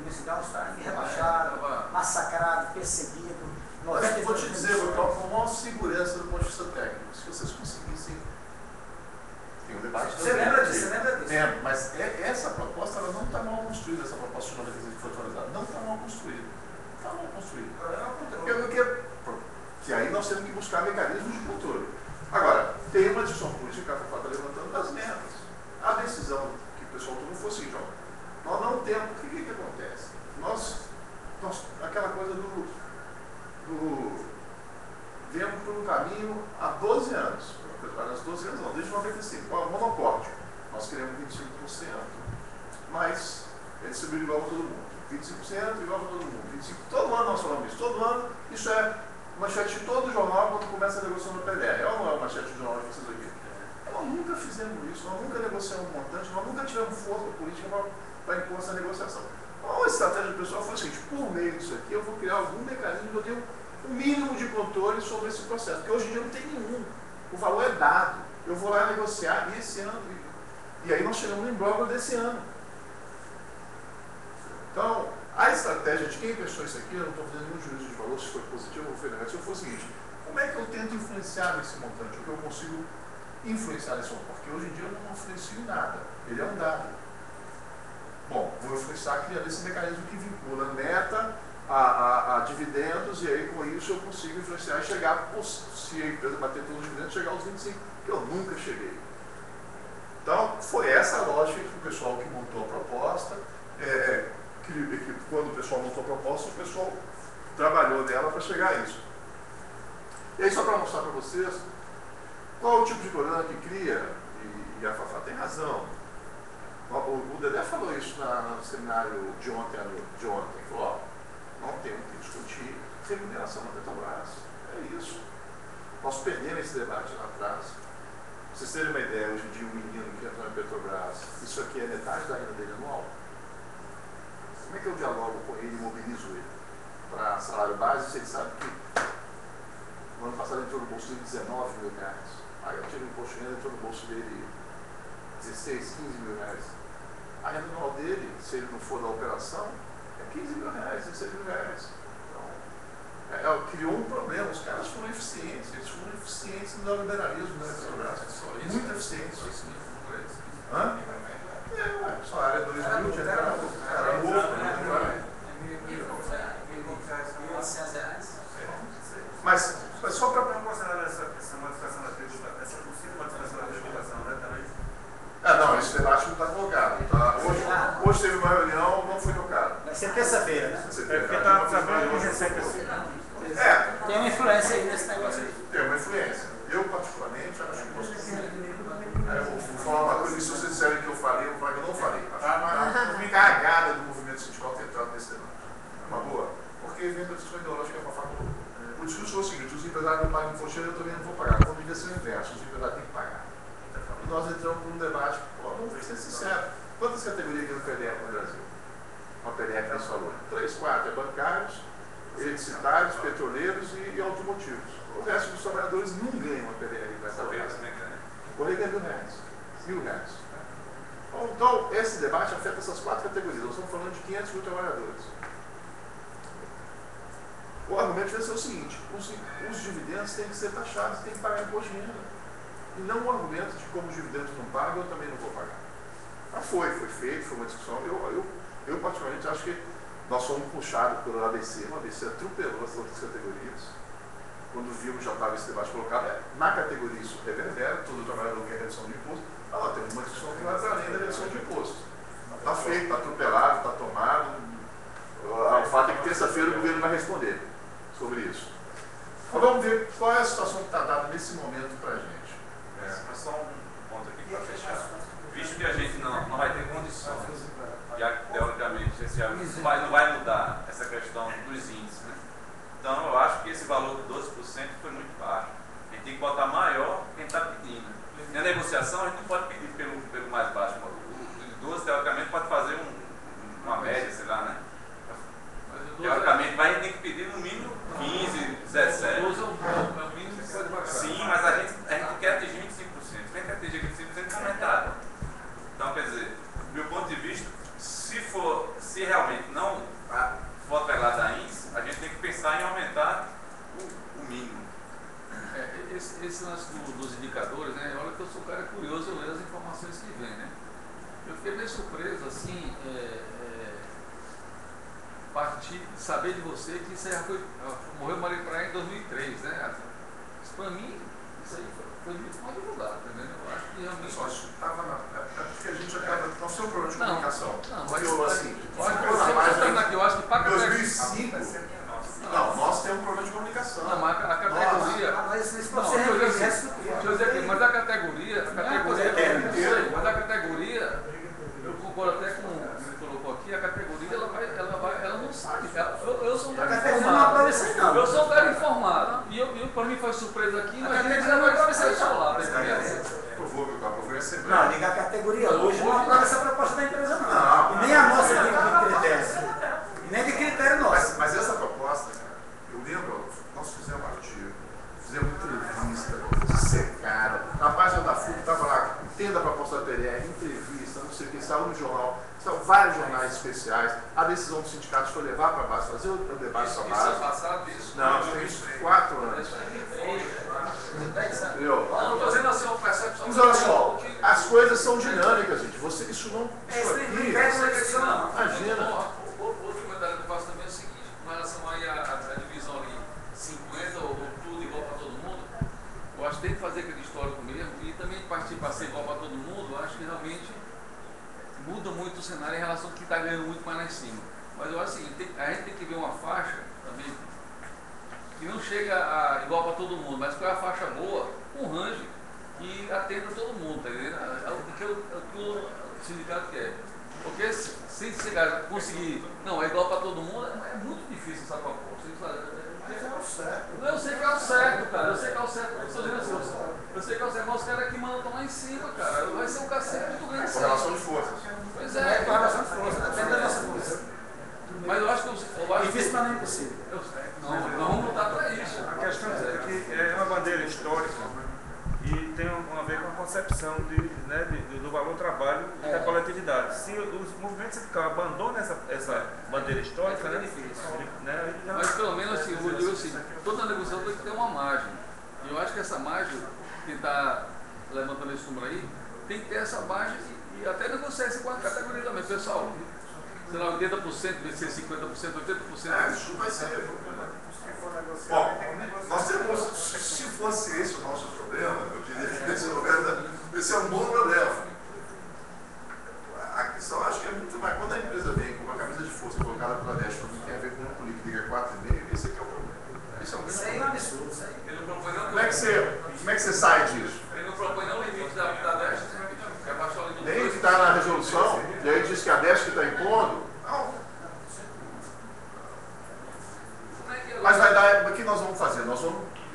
Messidão estar rebaixado, massacrado, perseguido. Mas vou te dizer, vou dar uma maior segurança do ponto de vista técnico. Se vocês conseguissem. Tem um debate. Você lembra disso? Você lembra disso? Lembro, mas essa proposta ela não está mal construída, essa proposta de 96 que foi atualizada. Não está mal construída. Não está mal construída. Que aí nós temos que buscar mecanismos de controle. Agora, tem uma discussão política que a FAFA está levantando das metas. A decisão que o pessoal tomou foi assim, João. Nós não temos. O que acontece? Aquela coisa viemos por um caminho há 12 anos. Há 12 anos não, desde 95. O monopólio. Nós queremos 25%, mas é distribuído igual para todo mundo. 25% igual para todo mundo. 25%. Todo ano nós falamos isso. Todo ano, isso é manchete de todo jornal quando começa a negociação no PDR. É ou não é manchete de jornal de vocês aqui? Nós nunca fizemos isso, nós nunca negociamos um montante, nós nunca tivemos força política para impor essa negociação. Então, a estratégia do pessoal foi o seguinte: por meio disso aqui, eu vou criar algum mecanismo que eu tenho um mínimo de controle sobre esse processo, porque hoje em dia não tem nenhum. O valor é dado. Eu vou lá negociar e esse ano. E aí nós chegamos no imbróglio desse ano. Então, a estratégia de quem pensou isso aqui, eu não estou fazendo nenhum juízo de valor, se foi positivo ou foi negativo, foi o seguinte: como é que eu tento influenciar nesse montante? O que eu consigo influenciar nesse montante? Porque hoje em dia eu não influencio nada. Ele é um dado. Bom, vou influenciar criando esse mecanismo que vincula a meta a dividendos, e aí com isso eu consigo influenciar e chegar, se a empresa bater todos os dividendos, chegar aos 25, que eu nunca cheguei. Então, foi essa a lógica que o pessoal que montou a proposta, quando o pessoal montou a proposta, o pessoal trabalhou nela para chegar a isso. E aí, só para mostrar para vocês qual é o tipo de problema que cria, e a Fafá tem razão. O Dedé falou isso no seminário de ontem. Falou, não temos que discutir remuneração na Petrobras. É isso. Nós perdemos esse debate lá atrás. Pra vocês terem uma ideia, hoje em dia, um menino que entrou na Petrobras, isso aqui é metade da renda dele anual. Como é que eu dialogo com ele e mobilizo ele para salário base, se ele sabe que no ano passado entrou no bolso dele 19 mil reais. Aí eu tiro o imposto de renda, entrou no bolso dele 16, 15 mil reais. A renda anual dele, se ele não for da operação, é 15 mil reais, 16 mil reais. Então, criou um problema. Os caras foram eficientes. Eles foram eficientes no neoliberalismo, né? Muito eficientes. Hã? Só a área 2 mil, tinha cara novo. Mas só para não considerar essa modificação da tributação, essa possível modificação da tributação, né, também? Não, esse debate não está colocado. Tá? Hoje teve uma reunião, não foi tocado. Vai ser terça-feira, né? Porque está sabendo que recebe assim. Tem uma influência aí nesse negócio aí. Tem uma influência. Eu, particularmente, acho que vou falar uma coisa, e se vocês disserem que eu falei, eu vou falar que eu não falei. Acho uma cagada do movimento sindical ter entrado nesse debate. É uma boa. Porque vem da discussão ideológica para falar. O discurso foi o seguinte: os empresários não pagam imposto, eu também não vou pagar. Quando devia ser o inverso, os empresários têm que pagar. E nós entramos por um debate, vamos ser sinceros, quantas categorias tem no PDR no Brasil? Uma PDR que nós falou. 3, 4 é bancários, eletricitários, petroleiros e automotivos. O resto dos trabalhadores não ganham uma PDR dessa vez. O Correio ganha R$1.000. Então, esse debate afeta essas 4 categorias. Nós estamos falando de 500 mil trabalhadores. O argumento vai ser o seguinte: os dividendos têm que ser taxados, têm que pagar imposto de renda. E não o argumento de como os dividendos não pagam, eu também não vou pagar. Mas foi feito, foi uma discussão. Eu particularmente acho que nós fomos puxados pelo ABC, o ABC atropelou as outras categorias. Quando vimos, já estava esse debate colocado, na categoria isso reverbera, todo trabalhador quer redução de imposto. Temos uma discussão que vai para além da redução de imposto. Está feito, está atropelado, está tomado. O fato é que terça-feira o governo vai responder sobre isso. Mas vamos ver qual é a situação que está dada nesse momento para a gente. Mas só um ponto aqui para fechar. Visto que a gente não vai ter condições, e teoricamente esse ano não vai mudar essa questão dos índices, né? Então eu acho que esse valor de 12% foi muito baixo. A gente tem que botar maior quem está pedindo. Na negociação a gente não pode pedir pelo mais baixo. O 12 teoricamente pode fazer uma média, sei lá, né? Teoricamente, mas a gente tem que pedir no mínimo 15, 17. 12 é o mínimo que pode pagar. Sim, mas a gente quer atingir 25%. Quem quer atingir 25% é aumentado. Então, quer dizer, do meu ponto de vista, se realmente não for atrelado a índice, a gente tem que pensar em aumentar o mínimo. Esse lance dos indicadores, né? Olha que eu sou um cara curioso, eu leio as informações que vêm, né? Eu fiquei meio surpreso, assim, saber de você que isso aí morreu Maria Praia em 2003, né? Isso para mim, isso aí foi muito mal divulgado, entendeu? Eu acho que realmente... Pessoal, isso estava porque a gente acaba... Nós temos um problema de comunicação. Não, porque mas eu, assim, eu acho que para em 2005... Não, nós temos um problema de comunicação. Não, mas a categoria... Deixa eu dizer aqui, mas a categoria... Mas a categoria... Eu concordo até com o que você colocou aqui, a categoria ela não sabe. Eu sou um cara informado. Eu sou um cara informado. E para mim faz surpresa aqui, mas a gente já vai atravessar isso lá. Eu vou ver sempre. Não, liga a categoria hoje não aprova essa proposta da empresa não. E nem a nossa de critério. E nem de critério nosso. Mas essa proposta, cara, eu lembro, nós fizemos um artigo, fizemos entrevista, secada. Na página da FUB estava lá, entenda a proposta da PRR, entrevista, não sei o que, saiu no jornal, são vários jornais especiais. A decisão dos sindicatos foi levar para a base, fazer o debate para a base. Isso é passado, isso? Não, tem 4 anos. Entendeu? Não, estou dizendo assim, uma percepção. Mas olha só, as coisas são dinâmicas, gente. isso não. Isso aqui. Imagina. Outro comentário que eu faço também é o seguinte: com relação aí à divisão ali, 50 ou tudo igual para todo mundo, eu acho que tem que fazer aquele histórico mesmo e também partir para ser igual para todo mundo. Eu acho que realmente muda muito o cenário em relação ao que está ganhando muito mais lá em cima. Mas eu acho o seguinte: a gente tem que ver uma faixa também que não chega a igual para todo mundo, mas que é a faixa boa, com range e atenda todo mundo, tá entendendo? O que o sindicato quer. Porque se chegar, conseguir, não, é igual para todo mundo, é muito difícil essa proposta. Mas é o certo. Eu sei que é o certo, cara. Eu sei que é o certo. Eu sei que é o certo, mas os caras aqui mandam estão lá em cima, cara. Vai ser um cacete muito grande. Correlação de forças. Pois é. Correlação de força, depende da nossa força. Mas eu acho que difícil, mas não é impossível. Não vamos lutar para isso. A questão é que é uma bandeira histórica e tem a ver com a concepção do valor do trabalho e da coletividade. Se os movimentos sindicais abandonam essa bandeira histórica, é difícil. Mas pelo menos assim, eu digo assim, toda negociação tem que ter uma margem. E eu acho que essa margem, que está levantando esse número aí, tem que ter essa margem e até negociar isso com a categoria também, pessoal. Sei lá, 80%, vai ser 50%, 80%. Isso vai ser. Bom, nós temos, se fosse esse o nosso problema, eu diria que esse é um bom problema. A questão, acho que é muito mais. Quando a empresa vem com uma camisa de força colocada pela Deste, que tem a ver com um político liga 4,5, esse aqui é o problema. Esse é um Isso aí é um absurdo. Isso aí. Ele não propõe não. Como é que você sai disso? Ele não propõe não o limite da Deste, que é baixar o limite. Nem que está na resolução, e aí diz que a Deste que está impondo. Não. Mas vai dar, o que nós vamos fazer?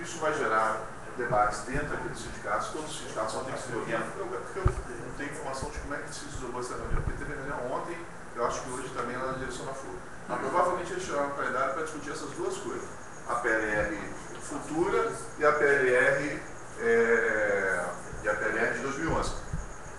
Isso vai gerar debates dentro aqui dos sindicatos, todos os sindicatos vão ter que se reunir, porque eu não tenho informação de como é que se resolveu essa reunião, porque teve reunião ontem, eu acho que hoje também lá na direção da FUB. Mas provavelmente eles tiraram o calendário para discutir essas duas coisas, a PLR futura e a PLR de 2011.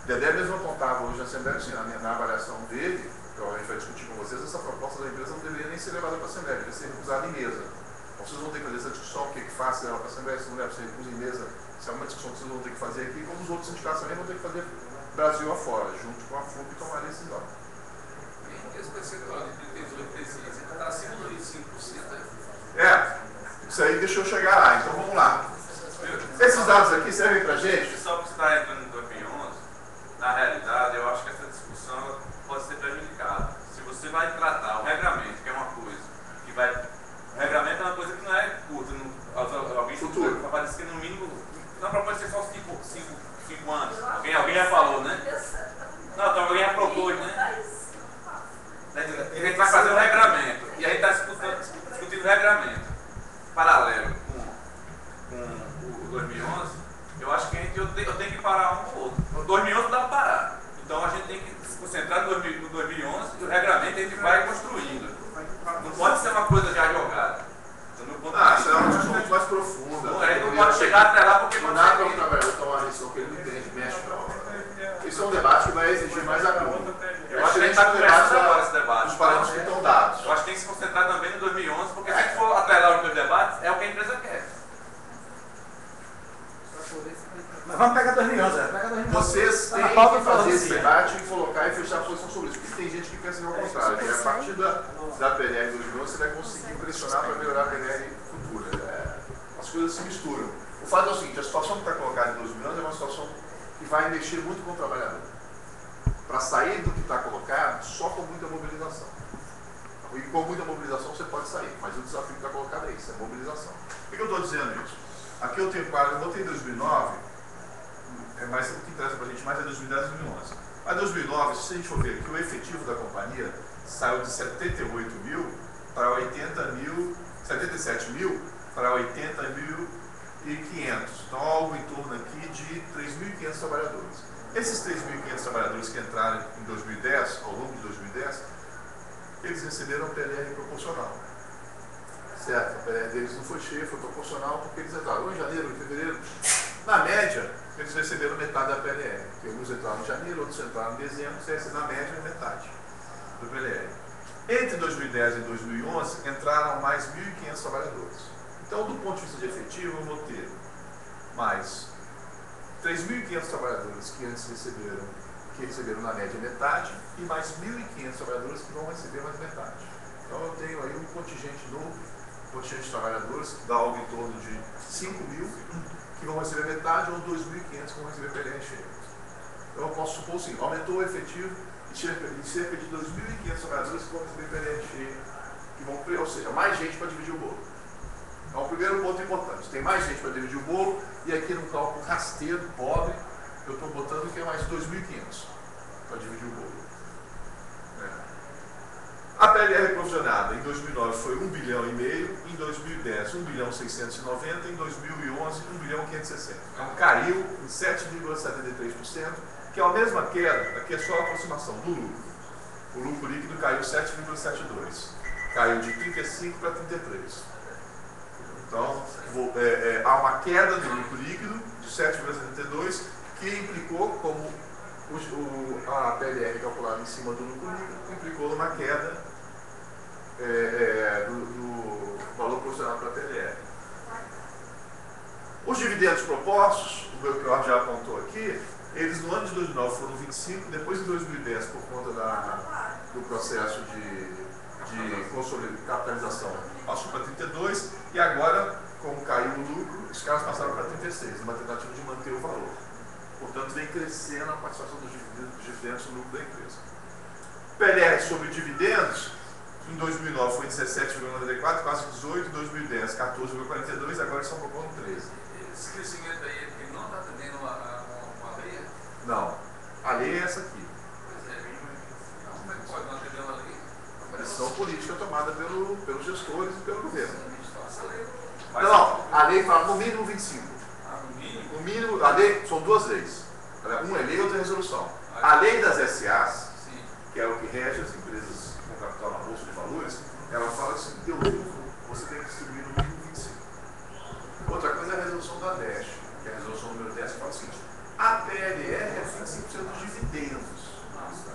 Dedé mesmo apontava hoje na Assembleia, assim, na avaliação dele, provavelmente vai discutir com vocês, essa proposta da empresa não deveria nem ser levada para a Assembleia, deveria ser recusada em mesa. Então vocês vão ter que fazer essa discussão, o que faz, se leva para a Assembleia, se não leva, se recusa em mesa, se é uma discussão que vocês vão ter que fazer aqui, como os outros sindicatos também vão ter que fazer Brasil afora, junto com a FUB e tomar a decisão. Esse percentual de 38,6 está acima dos 25%. Isso aí deixa eu chegar lá, então vamos lá. Esses dados aqui servem para a gente? Só que você está entrando no 2011, na realidade, eu acho que essa discussão pode ser prejudicada. Se você vai tratar o regramento, que é uma coisa que vai... O regramento é uma coisa que não é disse que no mínimo, não propõe ser só 5 anos. Alguém já falou, né? Não, então alguém já propôs, né? A gente vai fazer o regramento. E aí está discutindo o regramento. Paralelo com o 2011, eu acho que eu tenho que parar um com o outro. No 2011 dá para parar. Então a gente tem que se concentrar no 2011 e o regramento a gente vai construindo. Não pode ser uma coisa já jogada. Isso é uma discussão muito mais profunda. Não pode chegar até lá porque não dá para um trabalhador tomar uma lição que ele não entende, mexe na hora. Isso é um debate que vai exigir mais acordo. Eu acho que a gente está conversando agora esse debate. Os parâmetros que estão dados. Eu acho que tem que se concentrar também no 2011, porque se a gente for atrelar os dois debates, é o que a empresa quer. Mas vamos pegar 2011, pega 2011. Vocês têm que fazer esse debate e colocar e fechar a posição sobre isso. Porque tem gente que pensa ao contrário. Que a partir da PNR 2011 você vai conseguir pressionar para melhorar a PNR futura. As coisas se misturam. O fato é o seguinte, a situação que está colocada em 2011 é uma situação que vai mexer muito com o trabalhador. Para sair do que está colocado, só com muita mobilização. E com muita mobilização você pode sair, mas o desafio que está colocado é isso, é mobilização. Por que eu estou dizendo isso? Aqui eu tenho quadro, eu botei 2009, mas o que interessa para a gente mais é 2010 e 2011. Mas 2009, se a gente for ver que o efetivo da companhia saiu de 78 mil para 80 mil, 77 mil para 80.500. Então, algo em torno aqui de 3.500 trabalhadores. Esses 3.500 trabalhadores que entraram em 2010, ao longo de 2010, eles receberam PLR proporcional. Certo? A PLR deles não foi cheia, foi proporcional, porque eles entraram em janeiro, em fevereiro. Na média, eles receberam metade da PLR. Porque alguns entraram em janeiro, outros entraram em dezembro, você recebe na média metade do PLR. Entre 2010 e 2011, entraram mais 1.500 trabalhadores. Então, do ponto de vista de efetivo, eu vou ter mais 3.500 trabalhadores que antes receberam na média metade e mais 1.500 trabalhadores que vão receber mais metade. Então, eu tenho aí um contingente novo, contingente de trabalhadores que dá algo em torno de 5.000 que vão receber metade ou 2.500 que vão receber PLR cheio. Então, eu posso supor assim, aumentou o efetivo e cerca de 2.500 trabalhadores que vão receber PLR cheio, que vão, ou seja, mais gente para dividir o bolo. Então, o primeiro ponto importante, tem mais gente para dividir o bolo, e aqui num cálculo rasteiro, pobre, eu estou botando que é mais 2.500 para dividir o bolo. A PLR provisionada em 2009 foi 1,5 bilhão, em 2010 1,690 bilhão, em 2011 1,560 bilhão. Então caiu em 7,73%, que é a mesma queda, aqui é só a aproximação do lucro. O lucro líquido caiu 7,72%, caiu de 35 para 33%. Então, há uma queda do lucro líquido de 7,72%, que implicou, como a PLR calculada em cima do lucro líquido, implicou numa queda do valor proporcional para a PLR. Os dividendos propostos, o Belchior já apontou aqui, eles no ano de 2009 foram 25, depois em 2010, por conta do processo de capitalização, passou para 32, e agora, como caiu o lucro, os caras passaram para 36, uma tentativa de manter o valor. Portanto, vem crescendo a participação dos dividendos no lucro da empresa. PLR sobre dividendos, em 2009 foi 17,94, quase 18, em 2010 14,42, agora estão propondo 13. Esse crescimento aí, ele não está atendendo uma lei? Não. A lei é essa aqui. Pois é. Não, como é que pode não atender uma lei? Decisão política tomada pelos gestores e pelo governo. Não, a lei fala no mínimo 25. No mínimo? O mínimo, a lei, são duas leis. Uma é lei e outra é resolução. A lei das SAs, que é o que rege as empresas com capital na Bolsa de Valores, ela fala assim, teu lucro você tem que distribuir no mínimo 25. Outra coisa é a resolução da DESH, que é a resolução número 10, que fala o seguinte, a PLR é 25% dos dividendos,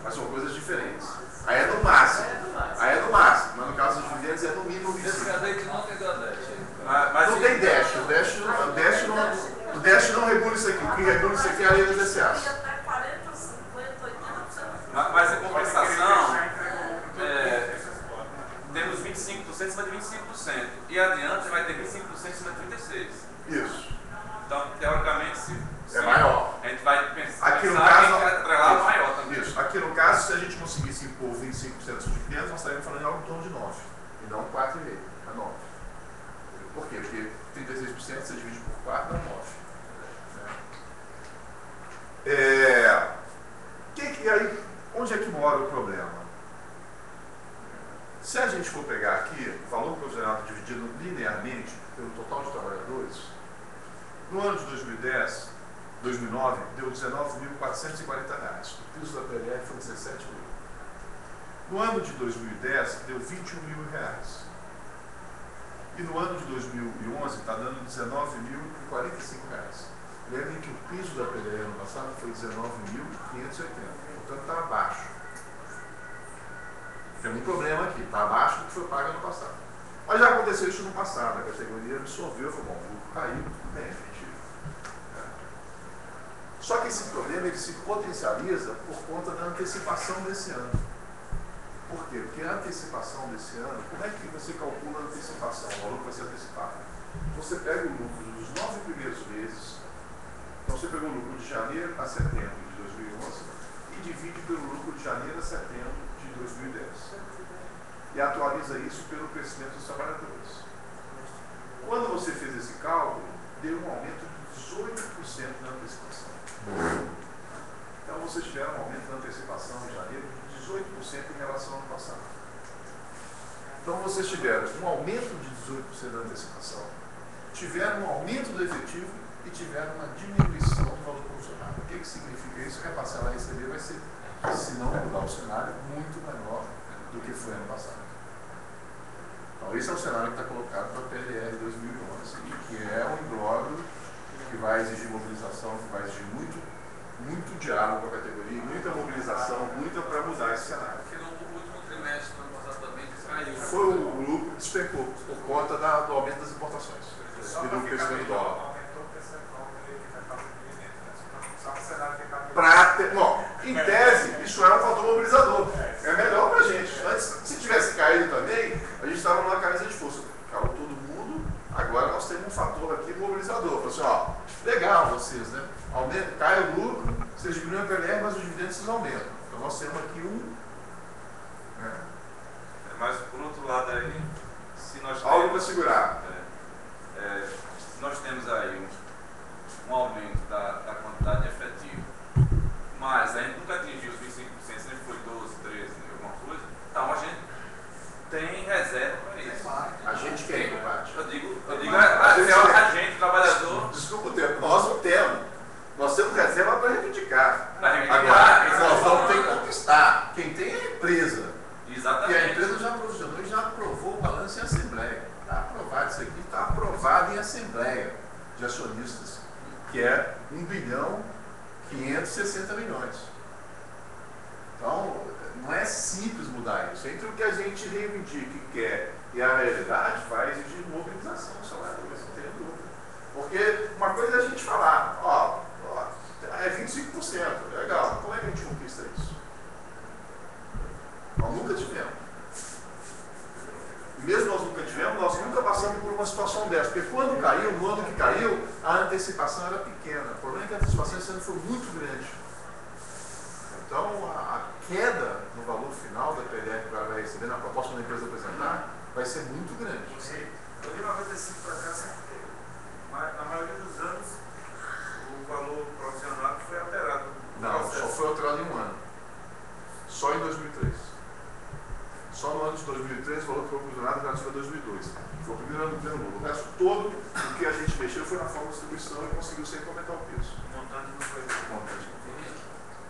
mas são coisas diferentes. Aí é no máximo, mas no caso dos dividendos é no mínimo 25. Esse caso aí que não tem da DESH. Não tem DESH, o DESH não regula isso aqui, o que regula isso aqui é a lei das SAs. Mas em compensação, temos 25% em cima de 25%. E adiante vai ter 25% em cima de 36%. Isso. Então, teoricamente, é maior. A gente vai pensar aqui no caso, que atrelar maior também. Isso. Aqui no caso, se a gente conseguisse impor 25% dos dividendos, nós estaríamos falando de algo em torno de 9%. E não 4,5%, é 9%. Por quê? Porque 36% você divide por 4, dá 9. E aí, onde é que mora o problema? Se a gente for pegar aqui o valor provisional dividido linearmente pelo total de trabalhadores, no ano de 2009, deu R$ 19.440. O piso da PLR foi 17 mil. No ano de 2010, deu R$ 21 mil. E no ano de 2011, está dando R$ 19.045. Lembrem que o piso da PLR no passado foi R$ 19.580. Portanto, está abaixo. Tem um problema aqui, está abaixo do que foi pago no passado. Mas já aconteceu isso no passado, a categoria absorveu, falou, bom, o lucro caiu, tudo bem, efetivo. Só que esse problema ele se potencializa por conta da antecipação desse ano. Por quê? Porque a antecipação desse ano, como é que você calcula a antecipação? O valor que vai ser antecipado. Você pega o lucro dos 9 primeiros meses, então você pegou o lucro de janeiro a setembro de 2011 e divide pelo lucro de janeiro a setembro de 2010. E atualiza isso pelo crescimento dos trabalhadores. Quando você fez esse cálculo, deu um aumento de 18% na antecipação. Então vocês tiveram um aumento na antecipação em janeiro de 18% em relação ao ano passado. Então vocês tiveram um aumento de 18% da antecipação, tiveram um aumento do efetivo e tiveram uma diminuição do valor provisional. O que significa isso? Que a parcela a receber vai ser, se não mudar o cenário, muito menor do que foi ano passado. Então esse é o cenário que está colocado para a PLR 2011 e que é um imbróglio que vai exigir mobilização, que vai exigir muito diálogo com a categoria, muita mobilização, muita para mudar esse cenário. Porque no último trimestre do ano passado também caiu. Foi o lucro despencou por conta do aumento das importações e do crescimento do dólar. Aumentou o percentual que vai estar no dividendo, né? Só que o cenário fica Bom, em tese, isso é um fator mobilizador. É melhor para a gente. Antes, se tivesse caído também, a gente estava numa camisa de força. Caiu todo mundo, agora nós temos um fator aqui mobilizador. Falei assim, ó, legal vocês, né? Cai o lucro, vocês diminuem a PLR, mas os dividendos vocês aumentam. Então nós temos aqui Mas por outro lado aí, se nós algo temos, para segurar. se nós temos aí um aumento da quantidade efetiva, mas a gente nunca atingiu os 25%, sempre foi 12, 13, alguma coisa, então a gente tem reserva para isso. A gente quem, Pati? Eu digo a gente, trabalhador. Desculpa o tempo, nós não temos. Nós temos reserva para reivindicar. Para reivindicar, agora, nós vamos ter que conquistar. Quem tem é a empresa. Exatamente. E a empresa já provisionou e já aprovou o balanço em assembleia. Está aprovado isso aqui, está aprovado em assembleia de acionistas, que é 1.560 bilhões. Então, não é simples mudar isso. Entre o que a gente reivindica e quer e a realidade vai exigir mobilização dos trabalhadores, não tem dúvida. Porque uma coisa é a gente falar, é 25%, legal, como é que a gente conquista isso? Nós nunca tivemos. E mesmo nós nunca tivemos, nós nunca passamos por uma situação dessa. Porque quando caiu, no ano que caiu, a antecipação era pequena. O problema é que a antecipação esse ano foi muito grande. Então, a queda no valor final da PLR que o cara vai receber na proposta da empresa apresentar vai ser muito grande. Eu vi uma coisa assim para cá, na maioria dos anos, o valor provisional foi alterado. Não, só foi alterado em um ano. Só em 2003. Só no ano de 2003 o valor foi provisionado relativo a 2002. Foi o primeiro ano do governo Lula. O resto todo, o que a gente mexeu foi na forma de distribuição e conseguiu sempre aumentar o preço. O montante não foi O montante.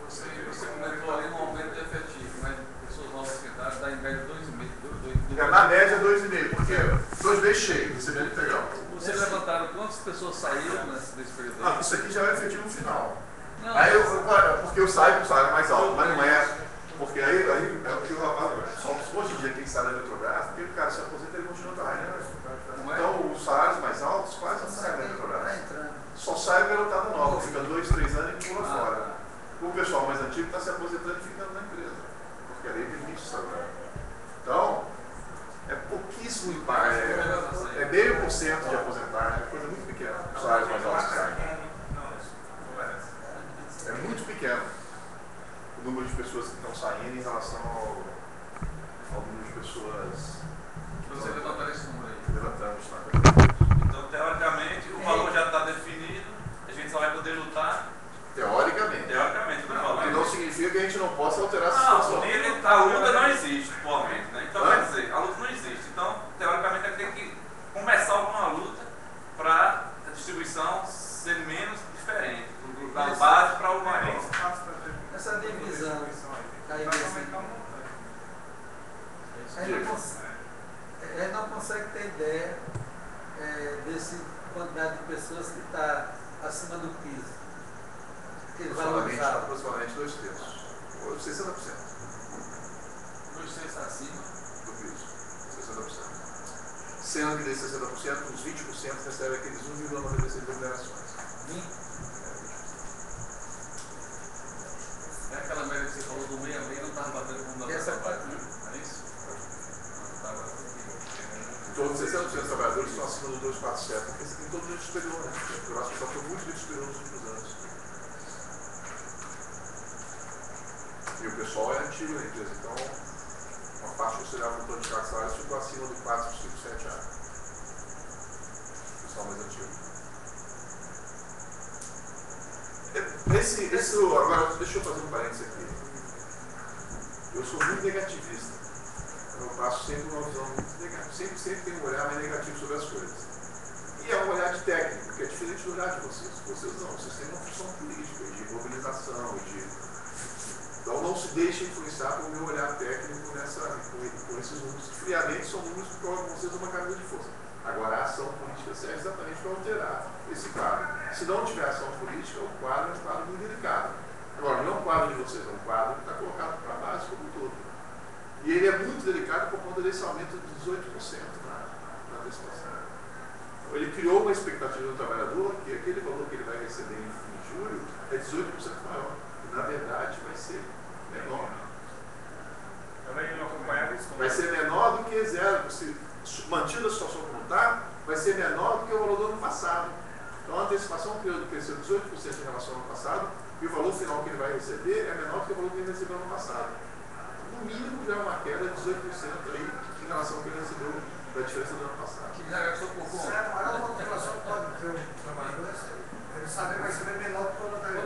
Você comentou ali um aumento efetivo, né? Pessoas novas que entraram, dá em média 2,5. Na média 2,5, porque 2 vezes cheio, recebendo integral. Vocês levantaram quantas pessoas saíram nesse período? Ah, isso aqui já é efetivo no final. Não, Aí porque eu saio com o salário mais alto, mas não é. Porque aí é o que o rapaz. Hoje em dia quem sai da Petrobras, porque o cara se aposenta e ele continua trabalhando. Então os salários mais altos quase não saem da Petrobras. Só sai o garotada nova, fica 2, 3 anos e pula fora. O pessoal mais antigo está se aposentando e ficando na empresa. Porque ali é limite salário. Então, é pouquíssimo impacto. É meio por cento de aposentar, é coisa muito pequena. Os salários mais altos que saem. É muito pequeno o número de pessoas que estão saindo em relação ao número de pessoas Você levantaram esse número aí. levantando. Então, desse quantidade de pessoas que está acima do piso? Aquele Aproximadamente 2/3. Ou 60%. 2/3 acima do piso. 60%. Sendo que desses 60%, uns 20% recebem aqueles 1,96 remunerações. 20%. é aquela média que você falou do meio a meio, não estava batendo com nada essa parte, né? É isso? Não estava. Todos os 60% dos trabalhadores estão acima do 247, porque em todo o nível superior, né? Eu acho que só foi muito nível superior nos últimos anos. E o pessoal é antigo na empresa, então uma parte considerável do plano de carga de salários ficou acima do 4,57A. O pessoal mais antigo. Agora, deixa eu fazer um parênteses aqui. Eu sou muito negativista. Eu passo sempre uma visão muito negativa. Sempre tenho um olhar mais negativo sobre as coisas. E é um olhar de técnico, que é diferente do olhar de vocês. Vocês não, vocês têm uma função política, de mobilização, Então não se deixe influenciar pelo meu olhar técnico com esses números que friamente são números que colocam vocês numa camisa de força. Agora a ação política serve exatamente para alterar esse quadro. Se não tiver ação política, o quadro é um quadro muito delicado. Agora, não é um quadro de vocês, é um quadro que está colocado para a base como um todo. E ele é muito delicado por conta desse aumento de 18% na antecipação. Então, ele criou uma expectativa do trabalhador que aquele valor que ele vai receber em julho é 18% maior. E, na verdade, vai ser menor. Vai ser menor do que zero. Se mantida a situação como está, vai ser menor do que o valor do ano passado. Então a antecipação cresceu 18% em relação ao ano passado e o valor final que ele vai receber é menor do que o valor que ele recebeu no ano passado. No mínimo já é uma queda de 18% aí em relação ao que ele recebeu da diferença do ano passado. Que já gastou por conta. A maior motivação que pode ter um trabalhador é ele saber que vai ser menor do que o ano anterior.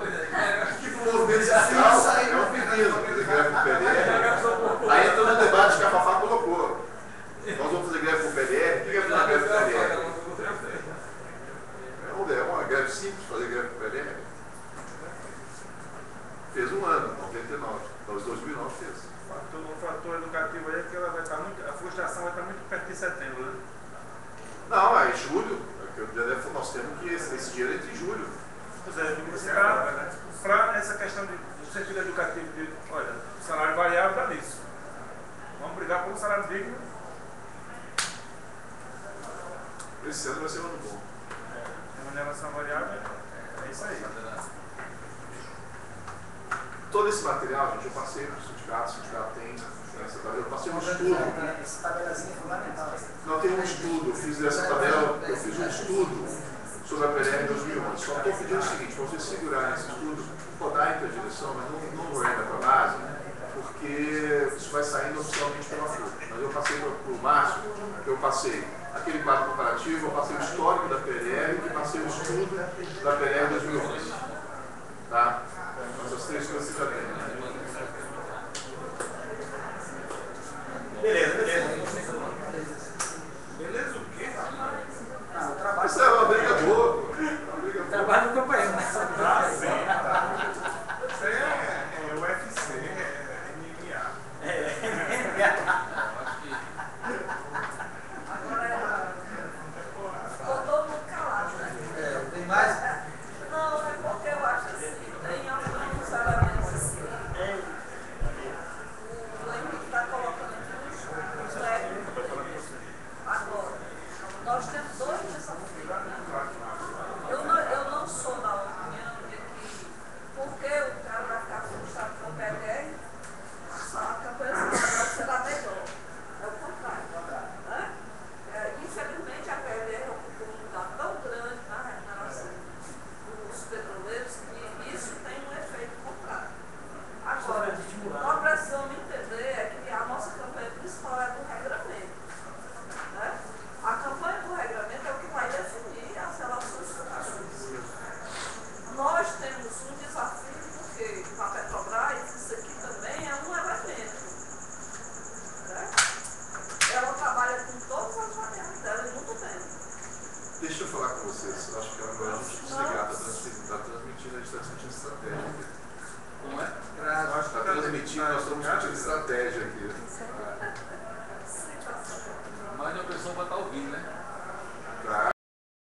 Tipo, o movimento social é um pedido, fazer greve por PDR. Aí entra no debate que a Fafá colocou. Nós vamos fazer greve por PDR. O que é fazer greve por PDR? É uma greve simples, fazer greve por PDR. Fez um ano, 99. Então, 2009 fez. O fator educativo aí é que ela vai estar muito, a frustração vai estar muito perto de setembro, né? Não, é em julho. Nós temos que esse dinheiro entre julho. Pois é, para essa questão do sentido educativo, olha, o salário variável dá nisso. Vamos brigar por um salário digno. Esse ano vai ser um ano bom. A remuneração variável é isso aí. Todo esse material, gente, eu passei para o sindicato tem. Eu passei um estudo. Essa tabelazinha é fundamental. Não, tem um estudo, eu fiz essa tabela, eu fiz um estudo sobre a PLR 2011. Só estou pedindo o seguinte, para vocês segurarem esse estudo, rodar a interdireção, mas não renda para a base, porque isso vai saindo oficialmente pela FUC. Mas eu passei para o Márcio, eu passei aquele quadro comparativo, eu passei o histórico da PLR e passei o estudo da PLR 2011. Tá? Essas três coisas você já tem. Beleza. Beleza o quê? Não, o trabalho. Isso é uma briga boa. Trabalho no companheiro, né? Ah, sim, tá. Isso aí é UFC, é MMA. Agora, ficou todo mundo calado, né? Tem mais? Não, é porque eu acho assim, tem alguns elementos assim. O Henrique está colocando aqui os técnicos. Agora, nós temos dois desafios, né? Eu não sou da opinião de que porque o cara vai ficar frustrado com o PDR, a campanha salarial será melhor. É o contrário. Né? Infelizmente, a PDR ocupou um lugar tão grande na remuneração dos petroleiros que isso tem um efeito contrário. Agora, nós precisamos entender que a nossa campanha principal é do regramento. Né? A campanha do regramento é o que vai definir as relações futuras. Nós temos um desafio, porque na Petrobras isso aqui também é um elemento. Né? Ela trabalha com todas as variáveis dela e muito bem. Deixa eu falar com vocês. Acho que agora a gente desligar, está transmitindo, a gente está discutindo estratégia. Como é? Está transmitindo, nós estamos discutindo estratégia aqui.